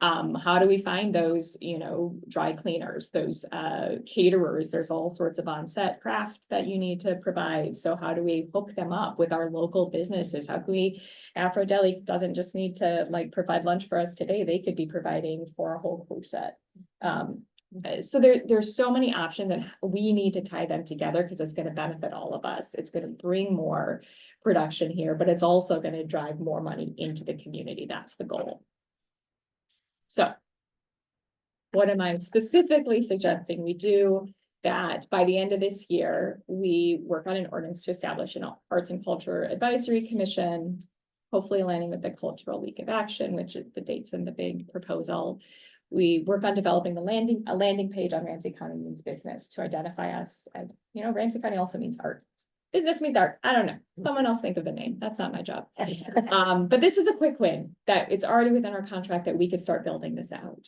How do we find those, dry cleaners, those caterers? There's all sorts of on-set craft that you need to provide. So how do we hook them up with our local businesses? How can we, Afro Deli doesn't just need to provide lunch for us today. They could be providing for a whole crew set. So there's so many options, and we need to tie them together because it's going to benefit all of us. It's going to bring more production here, but it's also going to drive more money into the community. That's the goal. So what am I specifically suggesting we do? That by the end of this year, we work on an ordinance to establish an Arts and Culture Advisory Commission, hopefully aligning with the Cultural League of Action, which is the dates in the big proposal. We work on developing a landing page on Ramsey County Means Business to identify us as, Ramsey County also means art. Business means art. I don't know. Someone else think of the name. That's not my job. But this is a quick win that it's already within our contract that we could start building this out.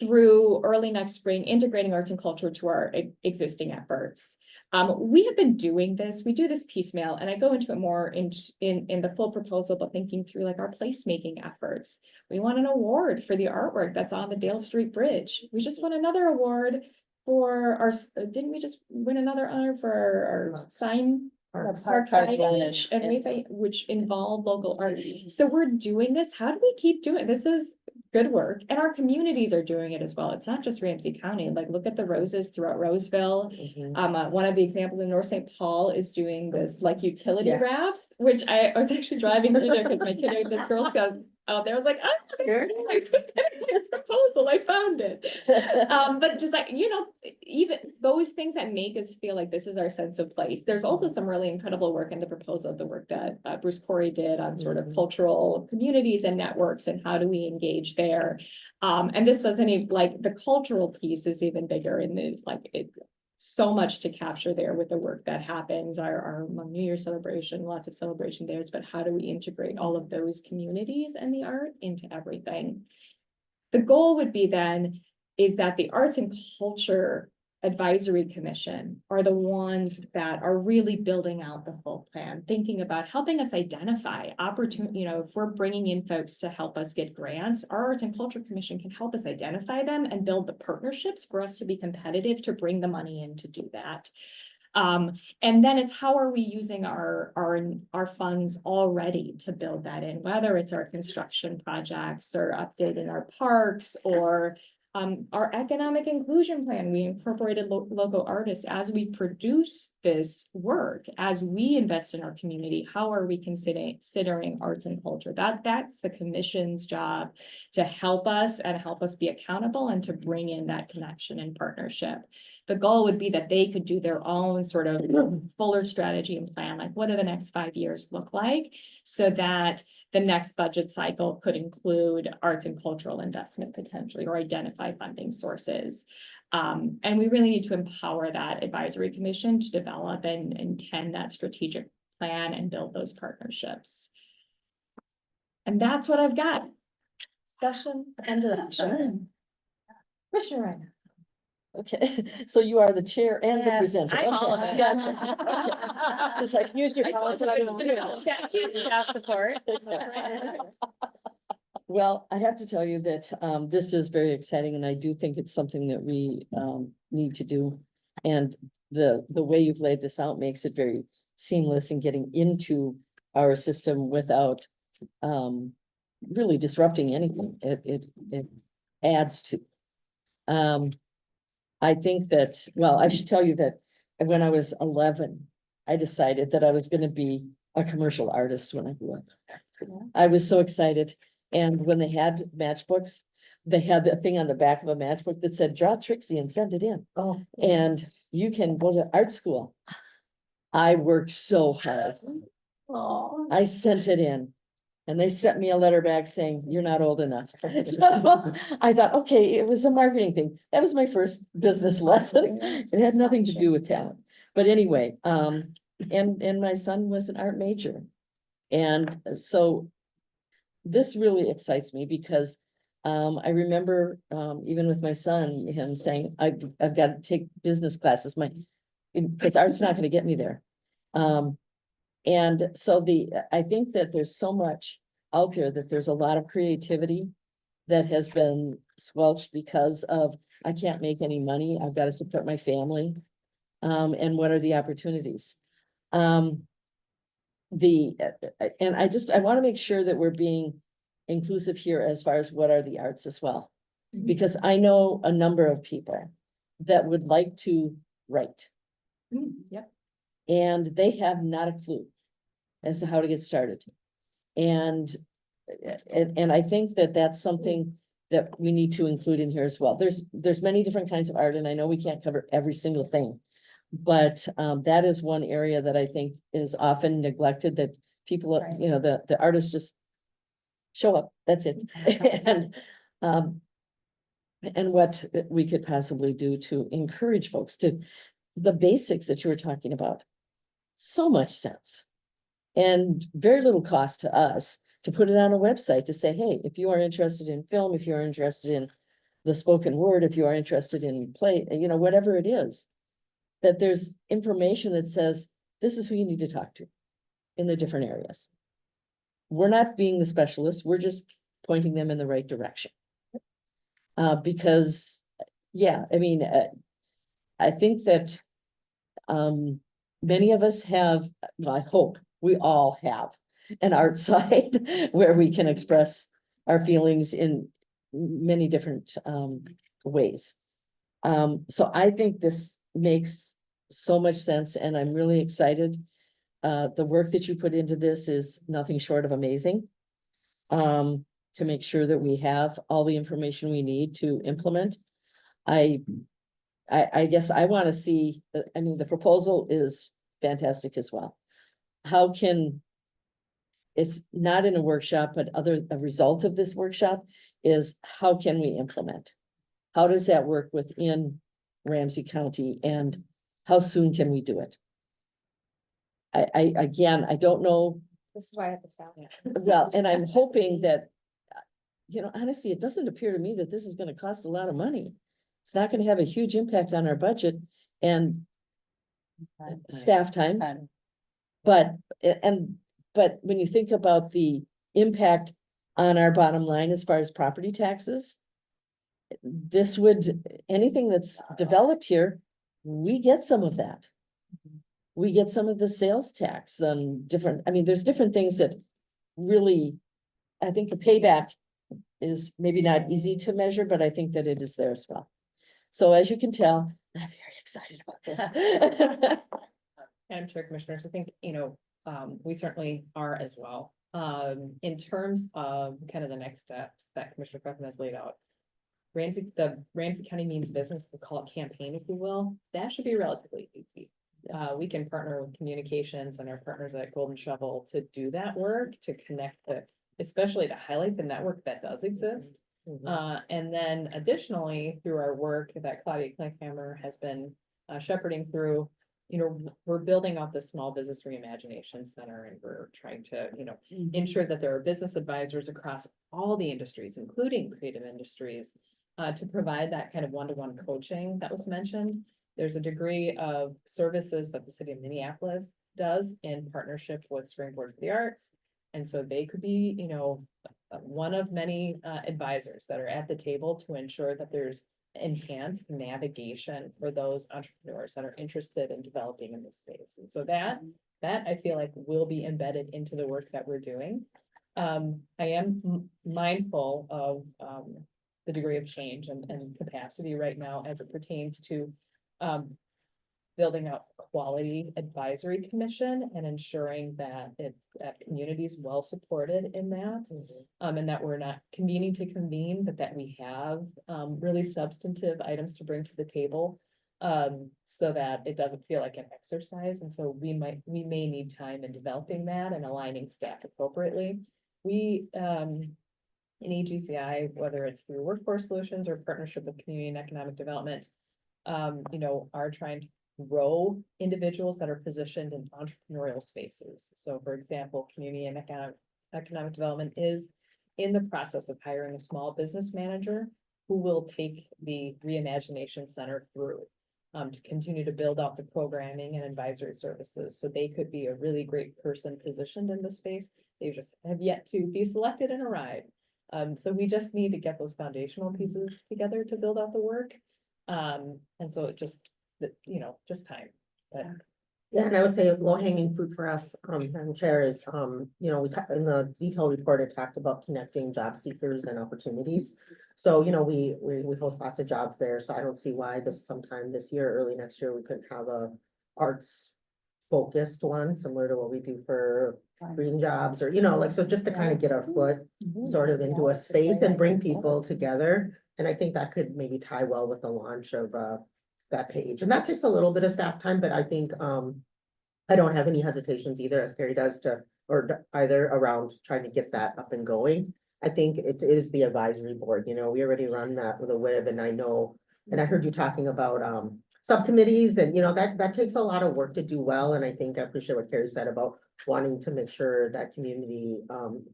Through early next spring, integrating arts and culture to our existing efforts. We have been doing this. We do this piecemeal, and I go into it more in the full proposal, but thinking through our placemaking efforts. We won an award for the artwork that's on the Dale Street Bridge. We just won another award for didn't we just win another honor for our sign? Park signage and which involve local art. So we're doing this. How do we keep doing it? This is good work, and our communities are doing it as well. It's not just Ramsey County. Look at the roses throughout Roseville. One of the examples in North St. Paul is doing this utility wraps, which I was actually driving through there because my kid, the Girl Scouts out there, I was like, oh, proposal, I found it. But just even those things that make us feel like this is our sense of place. There's also some really incredible work in the proposal, the work that Bruce Corey did on sort of cultural communities and networks and how do we engage there. And this doesn't even the cultural piece is even bigger in the so much to capture there with the work that happens, our New Year's celebration, lots of celebration there, but how do we integrate all of those communities and the art into everything? The goal would be then is that the Arts and Culture Advisory Commission are the ones that are really building out the full plan, thinking about helping us identify opportunity. If we're bringing in folks to help us get grants, our Arts and Culture Commission can help us identify them and build the partnerships for us to be competitive to bring the money in to do that. And then it's how are we using our funds already to build that in, whether it's our construction projects or updating our parks or our economic inclusion plan. We incorporated local artists as we produce this work, as we invest in our community. How are we considering arts and culture? That's the commission's job to help us and help us be accountable and to bring in that connection and partnership. The goal would be that they could do their own sort of fuller strategy and plan, like what do the next 5 years look like, so that the next budget cycle could include arts and cultural investment potentially, or identify funding sources. And we really need to empower that advisory commission to develop and intend that strategic plan and build those partnerships. And that's what I've got. Discussion and direction. Commissioner Ryan. Okay, so you are the chair and the Yes, presenter. I'm all of Okay, it. Gotcha. Okay. It's like, use your. I told talents, you I it's don't the know. statute staff support. Well, I have to tell you that this is very exciting and I do think it's something that we need to do. And the way you've laid this out makes it very seamless in getting into our system without really disrupting anything. It adds to. I think that, well, I should tell you that when I was 11, I decided that I was gonna be a commercial artist when I grew up. I was so excited. And when they had matchbooks, they had the thing on the back of a matchbook that said, draw Trixie and send it in. Oh. And you can go to art school. I worked so hard. Oh. I sent it in. And they sent me a letter back saying, you're not old enough. So I thought, okay, it was a marketing thing. That was my first business lesson. It had nothing to do with talent. But anyway, and my son was an art major. And so this really excites me because I remember even with my son, him saying, I've got to take business classes, because art's not going to get me there. And so I think that there's so much out there that there's a lot of creativity that has been squelched because of, I can't make any money, I've got to support my family. And what are the opportunities? And I want to make sure that we're being inclusive here as far as what are the arts as well. Because I know a number of people that would like to write. Yep. And they have not a clue as to how to get started. And I think that that's something that we need to include in here as well. There's many different kinds of art, and I know we can't cover every single thing. But that is one area that I think is often neglected, that people, Right. you know, the artists just show up, that's it. And what we could possibly do to encourage folks to, the basics that you were talking about. So much sense. And very little cost to us to put it on a website to say, hey, if you are interested in film, if you're interested in the spoken word, if you are interested in play, you know, whatever it is, that there's information that says, this is who you need to talk to in the different areas. We're not being the specialists, we're just pointing them in the right direction. Because, yeah, I mean, I think that many of us have, well, I hope we all have an art side where we can express our feelings in many different ways. So I think this makes so much sense and I'm really excited. The work that you put into this is nothing short of amazing. To make sure that we have all the information we need to implement. I guess I want to see, I mean, the proposal is fantastic as well. How can, it's not in a workshop, but a result of this workshop is how can we implement? How does that work within Ramsey County and how soon can we do it? Again, I don't know. This is why I have to stop. Well, and I'm hoping that, you know, honestly, it doesn't appear to me that this is gonna cost a lot of money. It's not gonna have a huge impact on our budget and staff time. But when you think about the impact on our bottom line as far as property taxes, this would, anything that's developed here, we get some of that. we get some of the sales tax and different, I mean, there's different things that really, I think the payback is maybe not easy to measure, but I think that it is there as well. So as you can tell, I'm very excited about this. Madam Chair, Commissioners, I think, we certainly are as well. In terms of kind of the next steps that Commissioner Griffin has laid out. The Ramsey County Means Business, we'll call it campaign, if you will, that should be relatively easy. We can partner with communications and our partners at Golden Shovel to do that work, to connect especially to highlight the network that does exist. And then additionally, through our work that Claudia Klinkhammer has been shepherding through, we're building out the Small Business Reimagination Center, and we're trying to, ensure that there are business advisors across all the industries, including creative industries, to provide that kind of one-to-one coaching that was mentioned. There's a degree of services that the city of Minneapolis does in partnership with Springboard for the Arts. And so they could be, one of many advisors that are at the table to ensure that there's enhanced navigation for those entrepreneurs that are interested in developing in this space. And so that I feel like will be embedded into the work that we're doing. I am mindful of the degree of change and capacity right now as it pertains to building out quality advisory commission and ensuring that community is well supported in that. And that we're not convening to convene, but that we have really substantive items to bring to the table. So that it doesn't feel like an exercise. And so we may need time in developing that and aligning staff appropriately. We in EGCI, whether it's through Workforce Solutions or partnership with Community and Economic Development, are trying to grow individuals that are positioned in entrepreneurial spaces. So for example, Community and Economic Development is in the process of hiring a small business manager who will take the Reimagination Center through to continue to build out the programming and advisory services. So they could be a really great person positioned in the space. They just have yet to be selected and arrive. So we just need to get those foundational pieces together to build out the work. And so it just time. But Yeah, and I would say low hanging fruit for us, Madam Chair, is, in the detailed report, it talked about connecting job seekers and opportunities. So, we host lots of job fairs, so I don't see why sometime this year, early next year, we couldn't have a arts focused one, similar to what we do for green jobs, or, so just to kind of get our foot sort of into a space and bring people together. And I think that could maybe tie well with the launch of, that page, and that takes a little bit of staff time, but I think, I don't have any hesitations either, as Carrie does, either around trying to get that up and going. I think it is the advisory board, we already run that with a WIB, and I know, and I heard you talking about, subcommittees, and that takes a lot of work to do well, and I think I appreciate what Carrie said about wanting to make sure that community,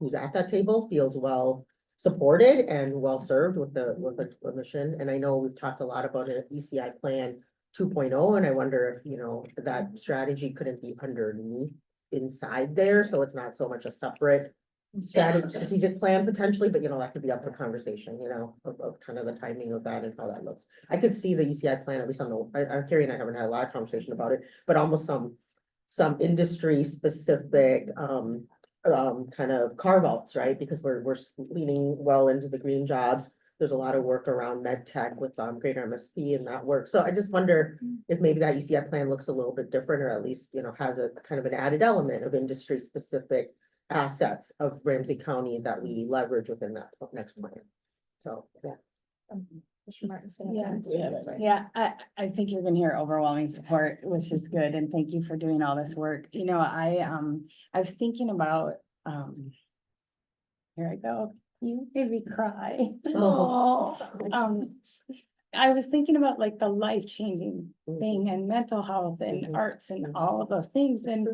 who's at that table feels well supported and well served with the mission. And I know we've talked a lot about an ECI plan 2.0, and I wonder if, that strategy couldn't be underneath inside there, so it's not so much a separate strategic plan potentially, but that could be up for conversation, of kind of the timing of that and how that looks. I could see the ECI plan, at least Carrie and I haven't had a lot of conversation about it, but almost some industry specific, kind of carve outs, right? Because we're leaning well into the green jobs. There's a lot of work around med tech with greater MSP and that work. So I just wonder if maybe that ECI plan looks a little bit different, or at least, has a kind of an added element of industry specific assets of Ramsey County that we leverage within that next plan. So, yeah. Yeah, I think you're gonna hear overwhelming support, which is good, and thank you for doing all this work. I was thinking about, here I go, you made me cry. Oh. I was thinking about like the life-changing thing and mental health and arts and all of those things, and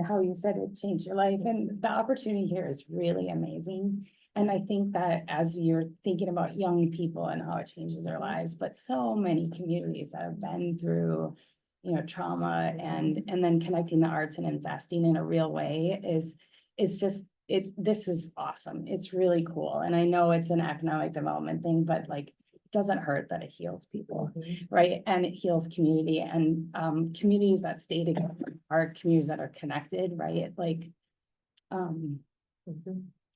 how you said it changed your life, and the opportunity here is really amazing. And I think that as you're thinking about young people and how it changes their lives, but so many communities that have been through, trauma, and then connecting the arts and investing in a real way is just, this is awesome. It's really cool. And I know it's an economic development thing, but like doesn't hurt that it heals people, right? And it heals community and communities that stay together are communities that are connected, right? Like,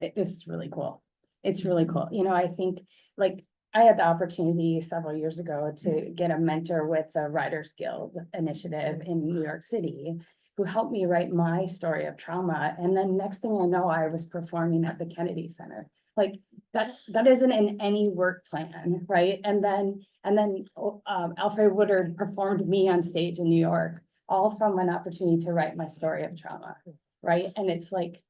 this is really cool. It's really cool. You know, I think like I had the opportunity several years ago to get a mentor with the Writers Guild initiative in New York City, who helped me write my story of trauma. And then next thing I know, I was performing at the Kennedy Center. Like that isn't in any work plan, right? And then Alfred Woodard performed me on stage in New York, all from an opportunity to write my story of trauma, right? And it's like,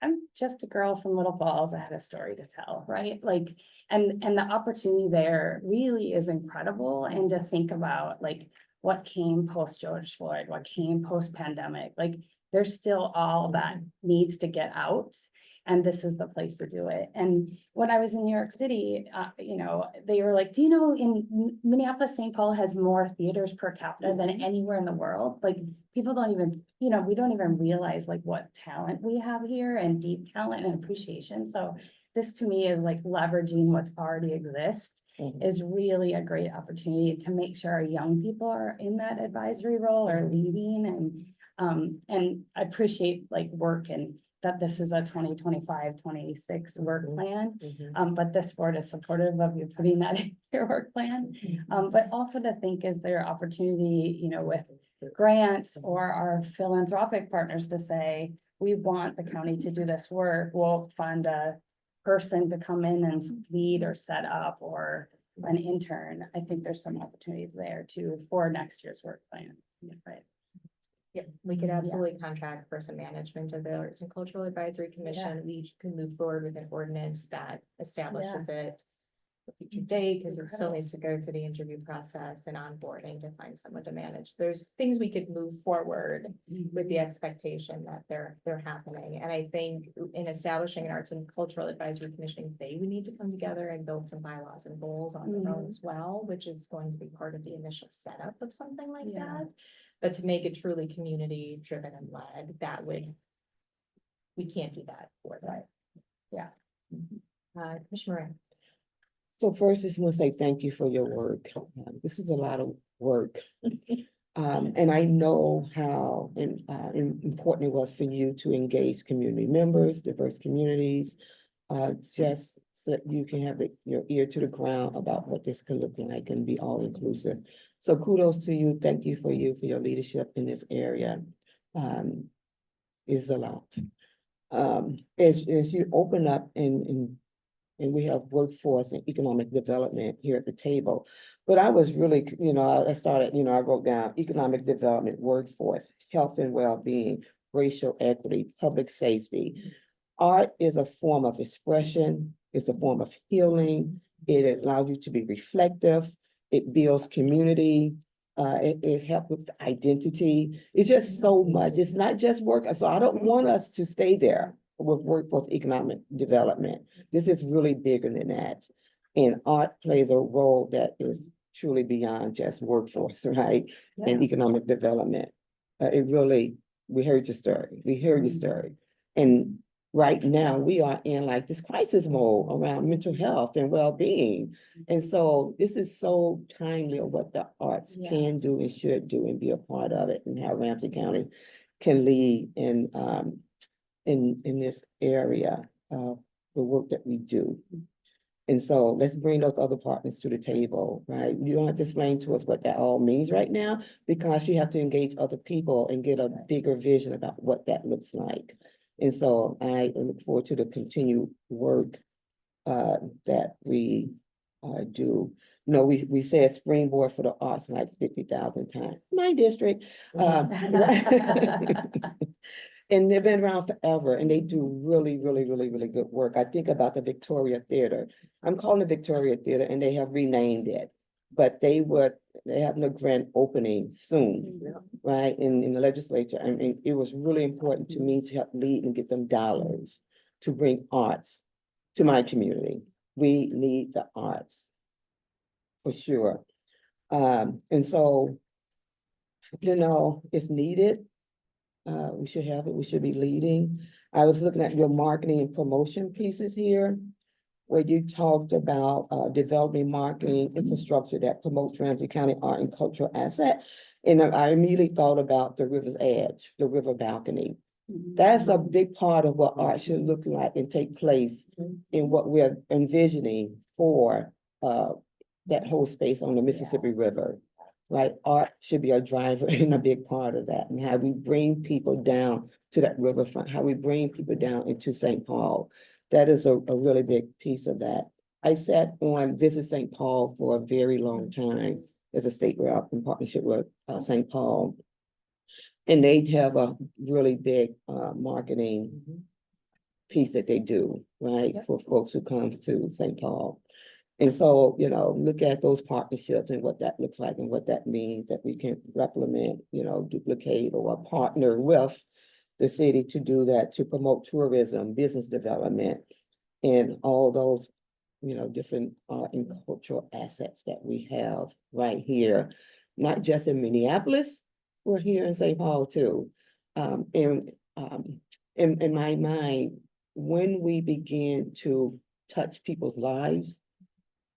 I'm just a girl from Little Falls. I had a story to tell, right? Like, and the opportunity there really is incredible. And to think about like what came post George Floyd, what came post pandemic, like there's still all that needs to get out. And this is the place to do it. And when I was in New York City, you know, they were like, do you know in Minneapolis, St. Paul has more theaters per capita than anywhere in the world? Like people don't even, you know, we don't even realize like what talent we have here and deep talent and appreciation. So this to me is like leveraging what's already exists is really a great opportunity to make sure our young people are in that advisory role or leading. And I appreciate like work and that this is a 2025-26 work plan. But this board is supportive of you putting that in your work plan. But also to think, is there opportunity, you know, with grants or our philanthropic partners to say, we want the county to do this work, we'll fund a person to come in and lead or set up or an intern. I think there's some opportunities there too for next year's work plan. Right. Yeah, we could absolutely contract for some management of the Arts and Cultural Advisory Commission. We can move forward with an ordinance that establishes it a future date, because it still needs to go through the interview process and onboarding to find someone to manage. There's things we could move forward with the expectation that they're happening. And I think in establishing an Arts and Cultural Advisory Commission, they would need to come together and build some bylaws and goals on their own as well, which is going to be part of the initial setup of something like that. But to make it truly community driven and led, we can't do that for them. Commissioner Moran. So first, I just want to say thank you for your work. This is a lot of work. And I know how important it was for you to engage community members, diverse communities, just so that you can have your ear to the ground about what this could look like and be all inclusive. So kudos to you. Thank you for your leadership in this area. Is a lot. As you open up and we have workforce and economic development here at the table. But I was really, I started, I wrote down economic development, workforce, health and well-being, racial equity, public safety. Art is a form of expression. It's a form of healing. It allows you to be reflective. It builds community. It helps with identity. It's just so much. It's not just work. So I don't want us to stay there with workforce economic development. This is really bigger than that. And art plays a role that is truly beyond just workforce, right? And economic development. We heard your story. And right now we are in like this crisis mode around mental health and well-being. And so this is so timely of what the arts can do and should do and be a part of it, and how Ramsey County can lead in this area of the work that we do. And so let's bring those other partners to the table, right? You don't have to explain to us what that all means right now, because you have to engage other people and get a bigger vision about what that looks like. And so I look forward to the continued work that we do. We said springboard for the arts like 50,000 times. My district. And they've been around forever, and they do really, really, really, really good work. I think about the Victoria Theater. I'm calling it Victoria Theater, and they have renamed it. But they have a grand opening soon, right? In the legislature. I mean, it was really important to me to help lead and get them dollars to bring arts to my community. We need the arts for sure. And so, it's needed. We should have it. We should be leading. I was looking at your marketing and promotion pieces here. where you talked about developing marketing infrastructure that promotes Ramsey County art and cultural asset. And I immediately thought about the river's edge, the river balcony. That's a big part of what art should look like and take place in what we're envisioning for that whole space on the Mississippi River. Right, art should be a driver and a big part of that, and how we bring people down to that riverfront, how we bring people down into St. Paul. That is a really big piece of that. I sat on Visit St. Paul for a very long time as a state rep in partnership with St. Paul. And they have a really big marketing piece that they do, right, for folks who comes to St. Paul. And so, you know, look at those partnerships and what that looks like and what that means that we can replicate, you know, duplicate or partner with the city to do that, to promote tourism, business development, and all those, you know, different art and cultural assets that we have right here, not just in Minneapolis, we're here in St. Paul too. In my mind, when we begin to touch people's lives,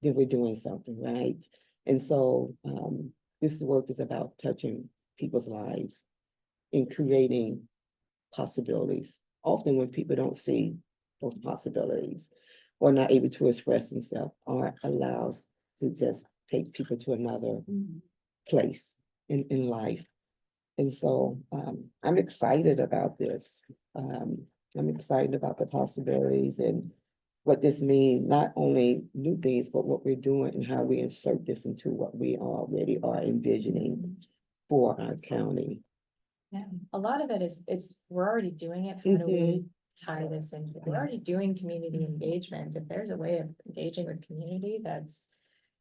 then we're doing something, right? And so this work is about touching people's lives and creating possibilities. Often when people don't see those possibilities or not able to express themselves, art allows to just take people to another place in life. And so I'm excited about this. I'm excited about the possibilities and what this means, not only new things, but what we're doing and how we insert this into what we already are envisioning for our county. Yeah, a lot of it is, we're already doing it. How do we tie this into? We're already doing community engagement. If there's a way of engaging with community that's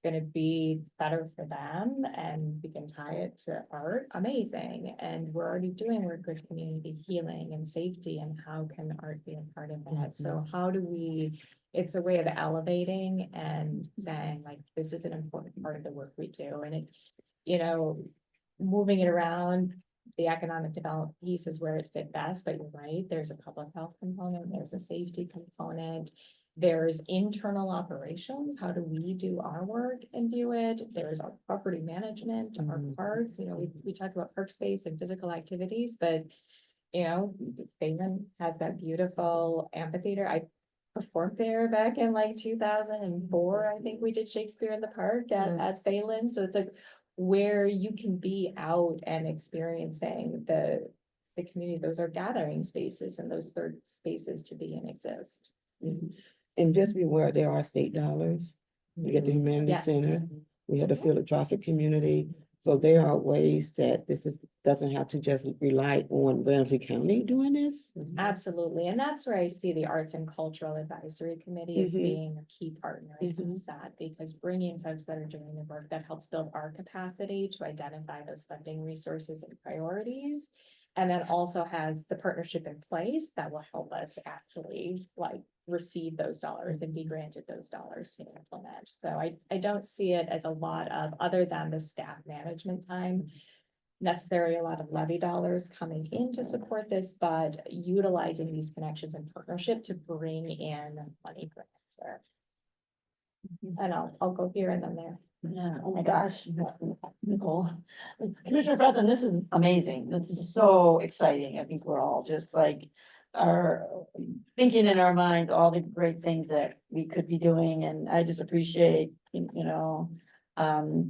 gonna be better for them and we can tie it to art, amazing. And we're already doing work with community healing and safety, and how can art be a part of that? So how do we, it's a way of elevating and saying like, this is an important part of the work we do. And it, you know, moving it around, the economic development piece is where it fit best, but you're right, there's a public health component, there's a safety component. There's internal operations. How do we do our work and view it? There's our property management, our parks, you know, we talk about park space and physical activities, but you know, Phelan has that beautiful amphitheater. I performed there back in like 2004. I think we did Shakespeare in the Park at Phelan. So it's like where you can be out and experiencing the community. Those are gathering spaces, and those third spaces to be and exist. And just be aware, there are state dollars. We get the Humanity Yeah. Center, we have the philanthropic community. So there are ways that doesn't have to just rely on Ramsey County doing this. Absolutely, and that's where I see the Arts and Cultural Advisory Committee as being a key partner in that, because bringing folks that are doing the work that helps build our capacity to identify those funding resources and priorities. And then also has the partnership in place that will help us actually like receive those dollars and be granted those dollars to implement. So I don't see it as a lot of, other than the staff management time, necessarily a lot of levy dollars coming in to support this, but utilizing these connections and partnership to bring in money for transfer. And I'll go here and then there. Yeah, oh my gosh, Nicole. Commissioner Breathen, this is amazing. This is so exciting. I think we're all just like are thinking in our minds all the great things that we could be doing. And I just appreciate, you know,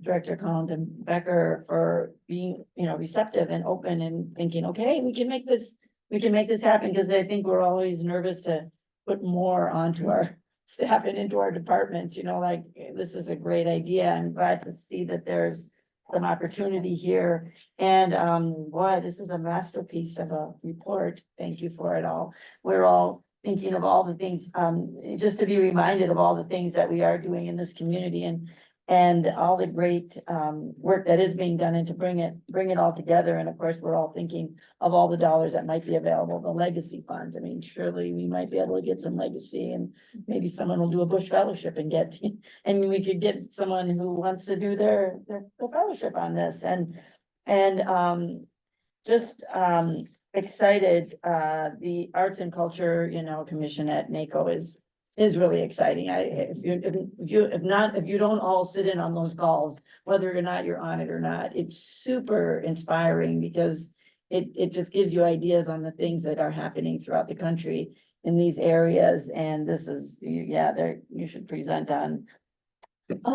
Director Collins and Becker for being, you know, receptive and open and thinking, okay, we can make this happen, because I think we're always nervous to put more onto our staff and into our departments, you know, like, this is a great idea. I'm glad to see that there's some opportunity here. And boy, this is a masterpiece of a report. Thank you for it all. We're all thinking of all the things, just to be reminded of all the things that we are doing in this community, and all the great work that is being done, and to bring it all together. And of course, we're all thinking of all the dollars that might be available, the legacy funds. I mean, surely we might be able to get some legacy, and maybe someone will do a Bush Fellowship and and we could get someone who wants to do their fellowship on this, and just excited. The Arts and Culture, you know, Commission at NACO is is really exciting. If you don't all sit in on those calls, whether or not you're on it or not, it's super inspiring because it just gives you ideas on the things that are happening throughout the country in these areas. And this is, yeah, you should present on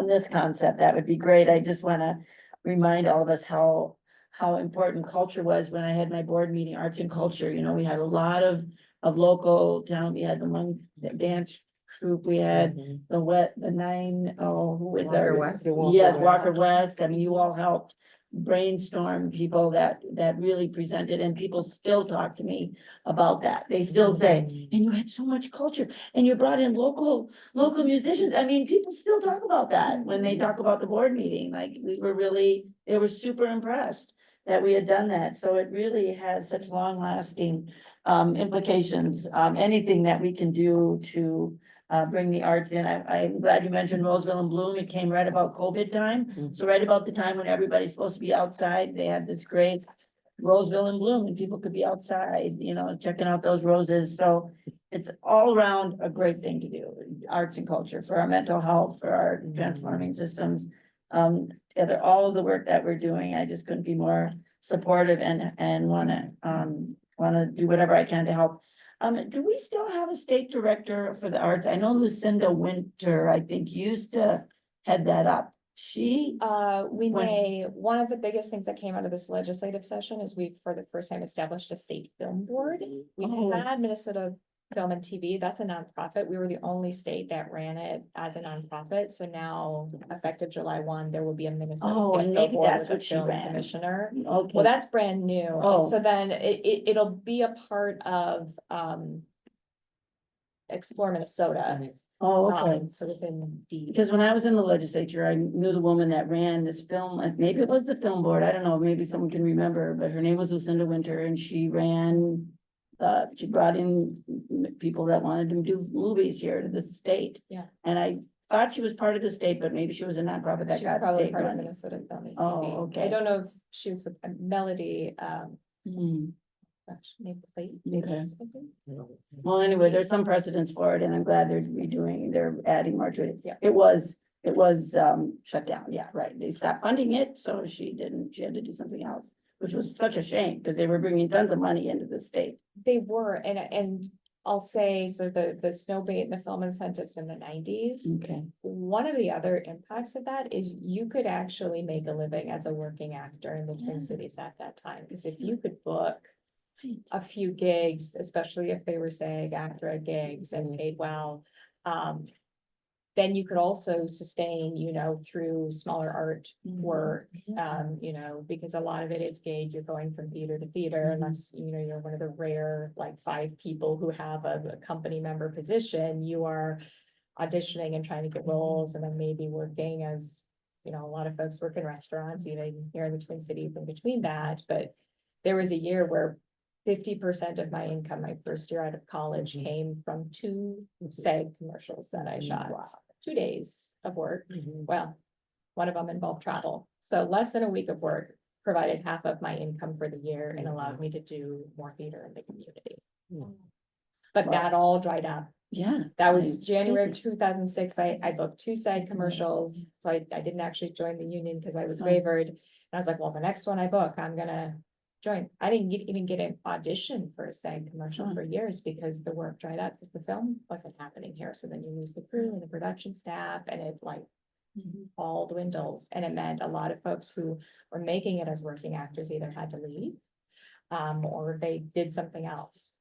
this concept. That would be great. I just want to remind all of us how important culture was when I had my board meeting, arts and culture. You know, we had a lot of local town. We had the one dance troupe. We had the nine, oh, who was there? Walker West. Yes, Walker West. I mean, you all helped brainstorm people that really presented, and people still talk to me about that. They still say, and you had so much culture and you brought in local musicians. I mean, people still talk about that when they talk about the board meeting. Like, they were super impressed that we had done that. So it really has such long lasting implications. Anything that we can do to bring the arts in. I'm glad you mentioned Roseville and Bloom. It came right about COVID time. So right about the time when everybody's supposed to be outside, they had this great Roseville and Bloom, and people could be outside, you know, checking out those roses. So it's all around a great thing to do, arts and culture for our mental health, for our transforming systems. All of the work that we're doing, I just couldn't be more supportive and wanna do whatever I can to help. Do we still have a state director for the arts? I know Lucinda Winter, I think, used to head that up. She, One of the biggest things that came out of this legislative session is we, for the first time, established a state film board. We Oh. had Minnesota Film and TV, that's a nonprofit. We were the only state that ran it as a nonprofit. So now, effective July 1, there will be a Minnesota Oh, State and Film maybe Board that's with a what she film ran. commissioner. okay. Well, that's brand new. Oh. And so then it'll be a part of, Explore Minnesota. Oh, okay. So within D. Because when I was in the legislature, I knew the woman that ran this film, maybe it was the film board, I don't know, maybe someone can remember, but her name was Lucinda Winter, and she she brought in people that wanted to do movies here to the state. Yeah. And I thought she was part of the state, but maybe she was a nonprofit that She's got probably state part of run. Minnesota Film and Oh, TV. okay. I don't know if she was a Melody, Hmm. maybe Okay. something. Well, anyway, there's some precedence for it, and I'm glad they're adding more to it. Yeah. It was shut down, yeah, right, they stopped funding it, so she had to do something else, which was such a shame, because they were bringing tons of money into the state. They were, and I'll say, so the snow bait and the film incentives in the 90s. Okay. One of the other impacts of that is you could actually make a living as a working actor in the Twin Cities at that time, because if you could book a few gigs, especially if they were SAG-AFTRA gigs and paid well, then you could also sustain, you know, through smaller art work, you know, because a lot of it is gig, you're going from theater to theater, unless, you know, you're one of the rare, like 5 people who have a company member position, you are auditioning and trying to get roles, and then maybe working as, you know, a lot of folks work in restaurants, even here in the Twin Cities in between that, but there was a year where 50% of my income, my first year out of college, came from 2 SAG commercials that I shot. 2 days of work. Well, one of them involved travel. So less than a week of work provided half of my income for the year and allowed me to do more theater in the community. But that all dried up. Yeah. That was January of 2006. I booked 2 SAG commercials. So I didn't actually join the union because I was wavered. And I was like, well, the next one I book, I'm gonna join. I didn't even get an audition for a SAG commercial for years because the work dried up because the film wasn't happening here. So then you lose the crew and the production staff, and it like all dwindles. And it meant a lot of folks who were making it as working actors either had to leave, or they did something else.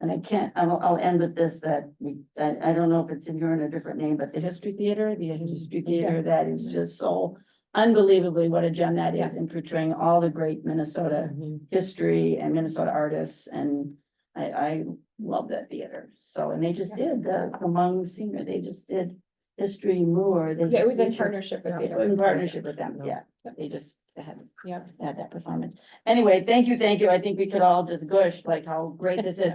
And I'll end with this, that I don't know if it's in here in a different name, but the History Theater, that is just so unbelievably what a gem that is in portraying all the great Minnesota history and Minnesota artists. And I love that theater. So, and they just did among senior, they just did History Moore. Yeah, it was in partnership with theater. In partnership with them, yeah. They just had that performance. Anyway, thank you. I think we could all just gush like how great this is.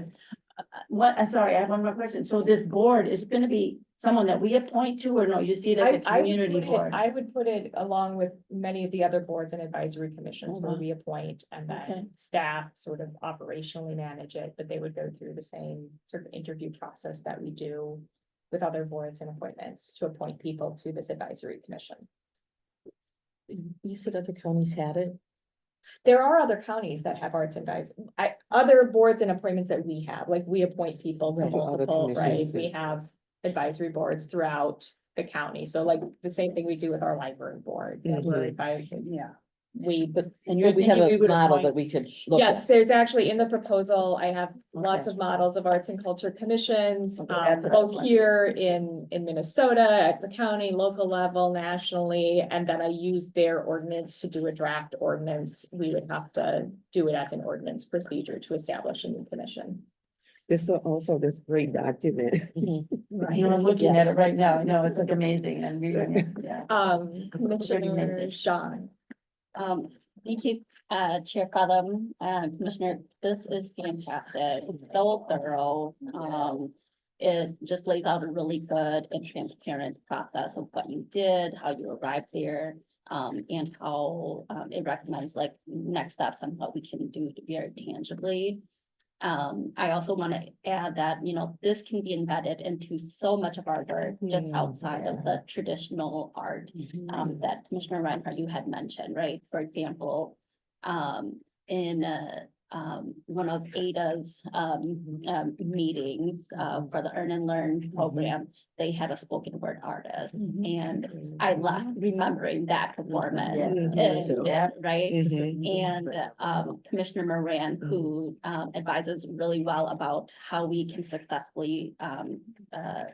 Sorry, I have one more question. So this board, is it gonna be someone that we appoint to, or no, you see it as a community board? I would put it along with many of the other boards and advisory commissions where Uh-huh. we appoint, and Okay. then staff sort of operationally manage it, but they would go through the same sort of interview process that we do with other boards and appointments to appoint people to this advisory commission. You said other counties had it? There are other counties that have arts advisory, other boards and appointments that we have, like we appoint people to Right. To other multiple, right? commissions, We yeah. have advisory boards throughout the county. So like the same thing we do with our library board. That we're Mhm. advising. Yeah. But And you're we have thinking we a would model appoint- that we could look Yes, at. there's actually in the proposal, I have lots Okay. of models of arts and culture commissions, Okay, that's what I was both wondering. here in Minnesota, at the county, local level, nationally, and then I use their ordinance to do a draft ordinance. We would have to do it as an ordinance procedure to establish a new commission. This is also this great document. Mhm. Right, you know, I'm looking at Yes. it right now, I know, it's like amazing, and reading it, yeah. Commissioner amazing. Sean. Thank you, Chair Callum, Commissioner, this is fantastic, it's so thorough. It just lays out a really good and transparent process of what you did, how you arrived there. And how, it recommends like next steps on what we can do very tangibly. I also want to add that, you know, this can be embedded into so much of our work, just outside of the traditional art. That Commissioner Reinhardt, you had mentioned, right? For example, in one of Ada's meetings for the Earn and Learn program, they had a spoken word artist, and I left remembering that performance. And, Yeah. right? Mhm. And Commissioner Moran, who advises really well about how we can successfully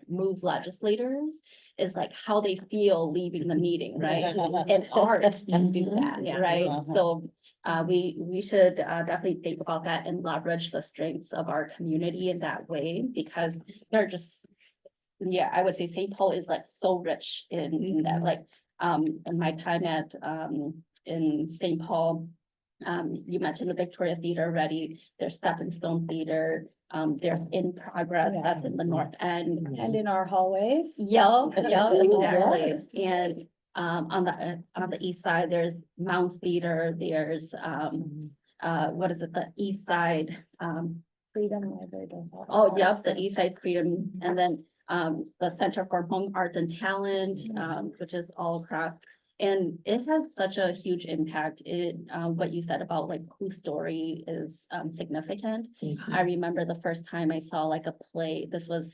move legislators, is like how they feel leaving the meeting, right? And art can do that, Yes. right? So we should definitely think about that and leverage the strengths of our community in that way, because they're just, yeah, I would say St. Paul is like so rich in that, like, in my time at in St. Paul. You mentioned the Victoria Theater already, there's Stepping Stone Theater, there's In Progress, Yeah. that's in the North End. And in our hallways. Yeah, yeah, exactly, Yes. and on the east side, there's Mounds Theater, there's what is it, the east side, Freedom Library does all. oh, yes, the East Side Freedom, and then the Center for Home Arts and Talent, which is all across. And it has such a huge impact. What you said about like whose story is significant. I remember the first time I saw like a play, this was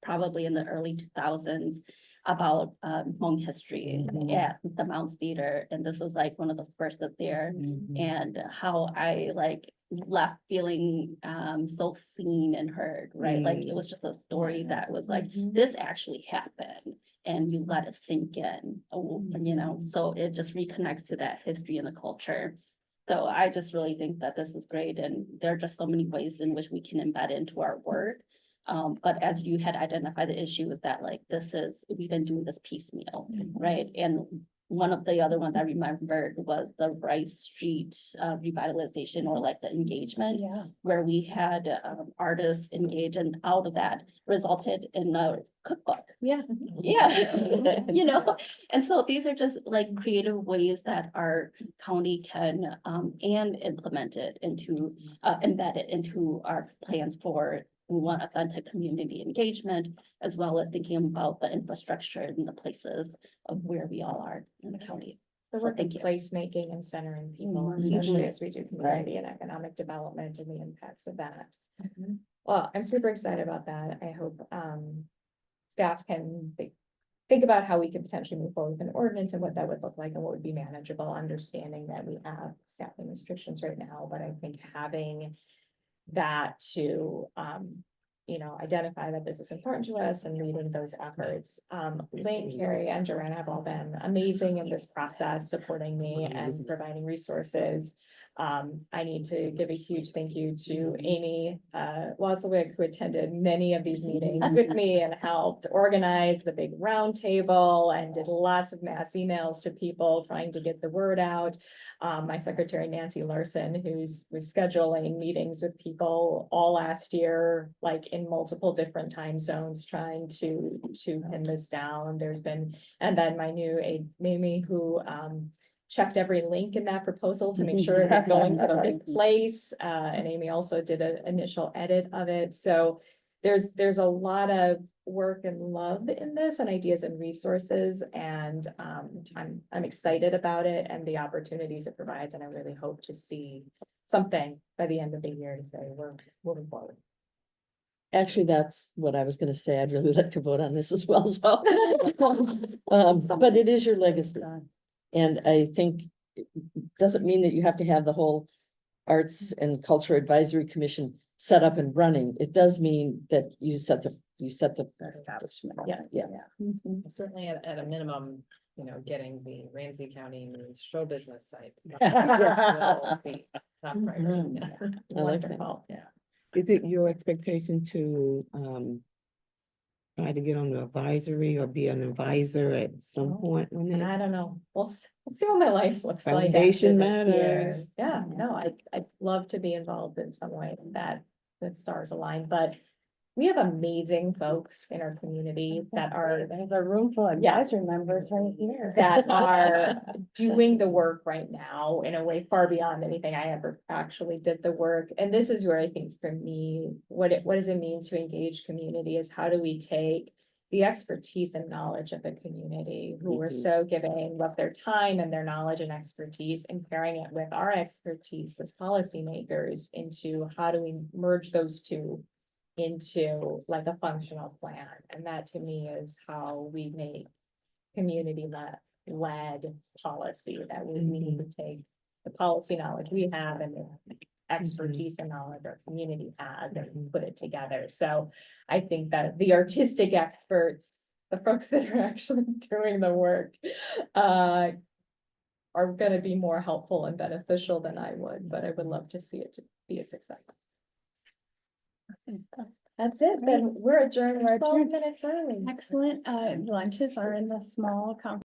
probably in the early 2000s, about Hmong history at the Mounds Theater, and this was like one of the first up there, and how I like left feeling so seen and heard, right? Like it was just a story that was like, this actually happened, and you let it sink in, you know, so it just reconnects to that history and the culture. So I just really think that this is great, and there are just so many ways in which we can embed into our work. But as you had identified, the issue is that like, we've been doing this piecemeal, right? And one of the other ones I remembered was the Rice Street revitalization, or like the engagement, Yeah. where we had artists engage, and out of that resulted in a cookbook. Yeah. Yeah, you know, and so these are just like creative ways that our county can and implement it into, embed it into our plans for. We want authentic community engagement, as well as thinking about the infrastructure and the places of where we all are in the county. The So work of thank you. placemaking and centering people, Mhm. especially as we do community and economic development and the impacts of that. Well, I'm super excited about that. I hope staff can think about how we could potentially move forward with an ordinance and what that would look like and what would be manageable, understanding that we have staffing restrictions right now, but I think having that to you know, identify that this is important to us and leading those efforts. Lane, Carrie, and Joanna have all been amazing in this process, supporting me and providing resources. I need to give a huge thank you to Amy Wozlowick, who attended many of these meetings with me and helped organize the big roundtable and did lots of mass emails to people trying to get the word out. My secretary, Nancy Larson, was scheduling meetings with people all last year, like in multiple different time zones, trying to pin this down. And then my new aide, Mamie, who checked every link in that proposal to make sure it was going to the right place. And Amy also did an initial edit of it. So there's a lot of work and love in this and ideas and resources, and I'm excited about it and the opportunities it provides, and I really hope to see something by the end of the year to say we're moving forward. Actually, that's what I was gonna say. I'd really like to vote on this as well, so. But it is your legacy. And I think it doesn't mean that you have to have the whole Arts and Culture Advisory Commission set up and running. It does mean that you set the Establishment. Yeah. Certainly at a minimum, you know, getting the Ramsey County News show business site. Will be top priority. I like that. Wonderful. Yeah. Is it your expectation to, try to get on the advisory or be an advisor at some point on And I this? don't know, we'll see what my life looks like. after Foundation this year. matters. Yeah, no, I'd love to be involved in some way that the stars align, but we have amazing folks in our community that are, There's a room full of Yeah. advisory members right here. that are doing the work right now in a way far beyond anything I ever actually did the work. And this is where I think for me, what does it mean to engage community is how do we take the expertise and knowledge of the community who are so giving of their time and their knowledge and expertise and pairing it with our expertise as policymakers into how do we merge those two into like a functional plan. And that to me is how we make community led policy, that we need to take the policy knowledge we have and the expertise and knowledge our community has and put it together. So I think that the artistic experts, the folks that are actually doing the work, are gonna be more helpful and beneficial than I would, but I would love to see it to be a success. That's it, then we're adjourned, we're 12 minutes early. Excellent, lunches are in the small conference